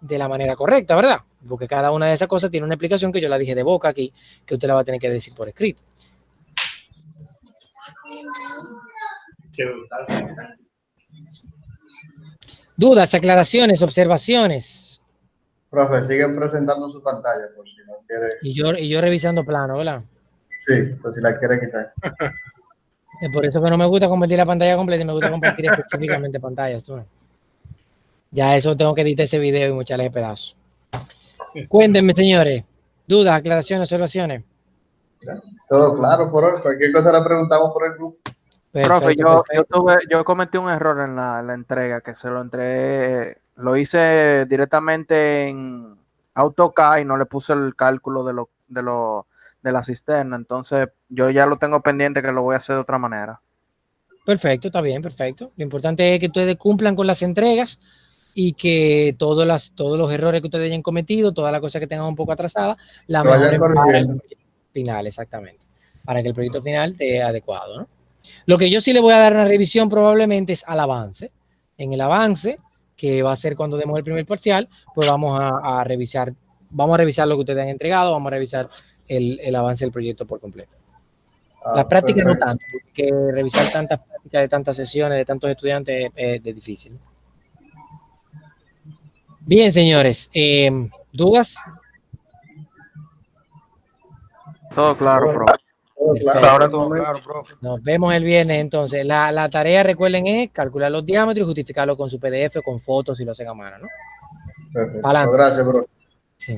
de la manera correcta, ¿verdad? Porque cada una de esas cosas tiene una explicación que yo la dije de boca aquí, que usted la va a tener que decir por escrito. Dudas, aclaraciones, observaciones. Profe, siguen presentando su pantalla por si no quiere. Y yo revisando plano, ¿verdad? Sí, pues si la quiere quitar. Es por eso que no me gusta compartir la pantalla completa y me gusta compartir específicamente pantallas. ¿Tú? Ya eso tengo que editar ese video y mucharle pedazos. Cuéntenme, señores. Dudas, aclaraciones, observaciones. Todo claro por hoy. Cualquier cosa la preguntamos por el grupo. Perfecto, Profe, yo cometí un error en la entrega, que se lo entregué, lo hice directamente en AutoCAD y no le puse el cálculo de la cisterna, entonces yo ya lo tengo pendiente que lo voy a hacer de otra manera. Perfecto, está bien, perfecto. Lo importante es que ustedes cumplan con las entregas y que todos los errores que ustedes hayan cometido, todas las cosas que tengan un poco atrasadas, la mejoren para el proyecto final, exactamente, para que el proyecto final esté adecuado, ¿no? Lo que yo sí le voy a dar una revisión probablemente es al avance. En el avance, que va a ser cuando demos el primer parcial, pues vamos a revisar lo que ustedes han entregado, vamos a revisar el avance del proyecto por completo. Ah, Las prácticas no perfecto. tanto, porque revisar tantas prácticas de tantas sesiones, de tantos estudiantes es difícil. Bien, señores, ¿dudas? Todo claro, Bueno, profe. todo Perfecto. claro. Ahora todo claro, profe. Nos vemos el viernes entonces. La tarea, recuerden, es calcular los diámetros y justificarlo con su PDF o con fotos si lo hacen a mano, ¿no? Perfecto. Pa'lante. Gracias, bro. Sí.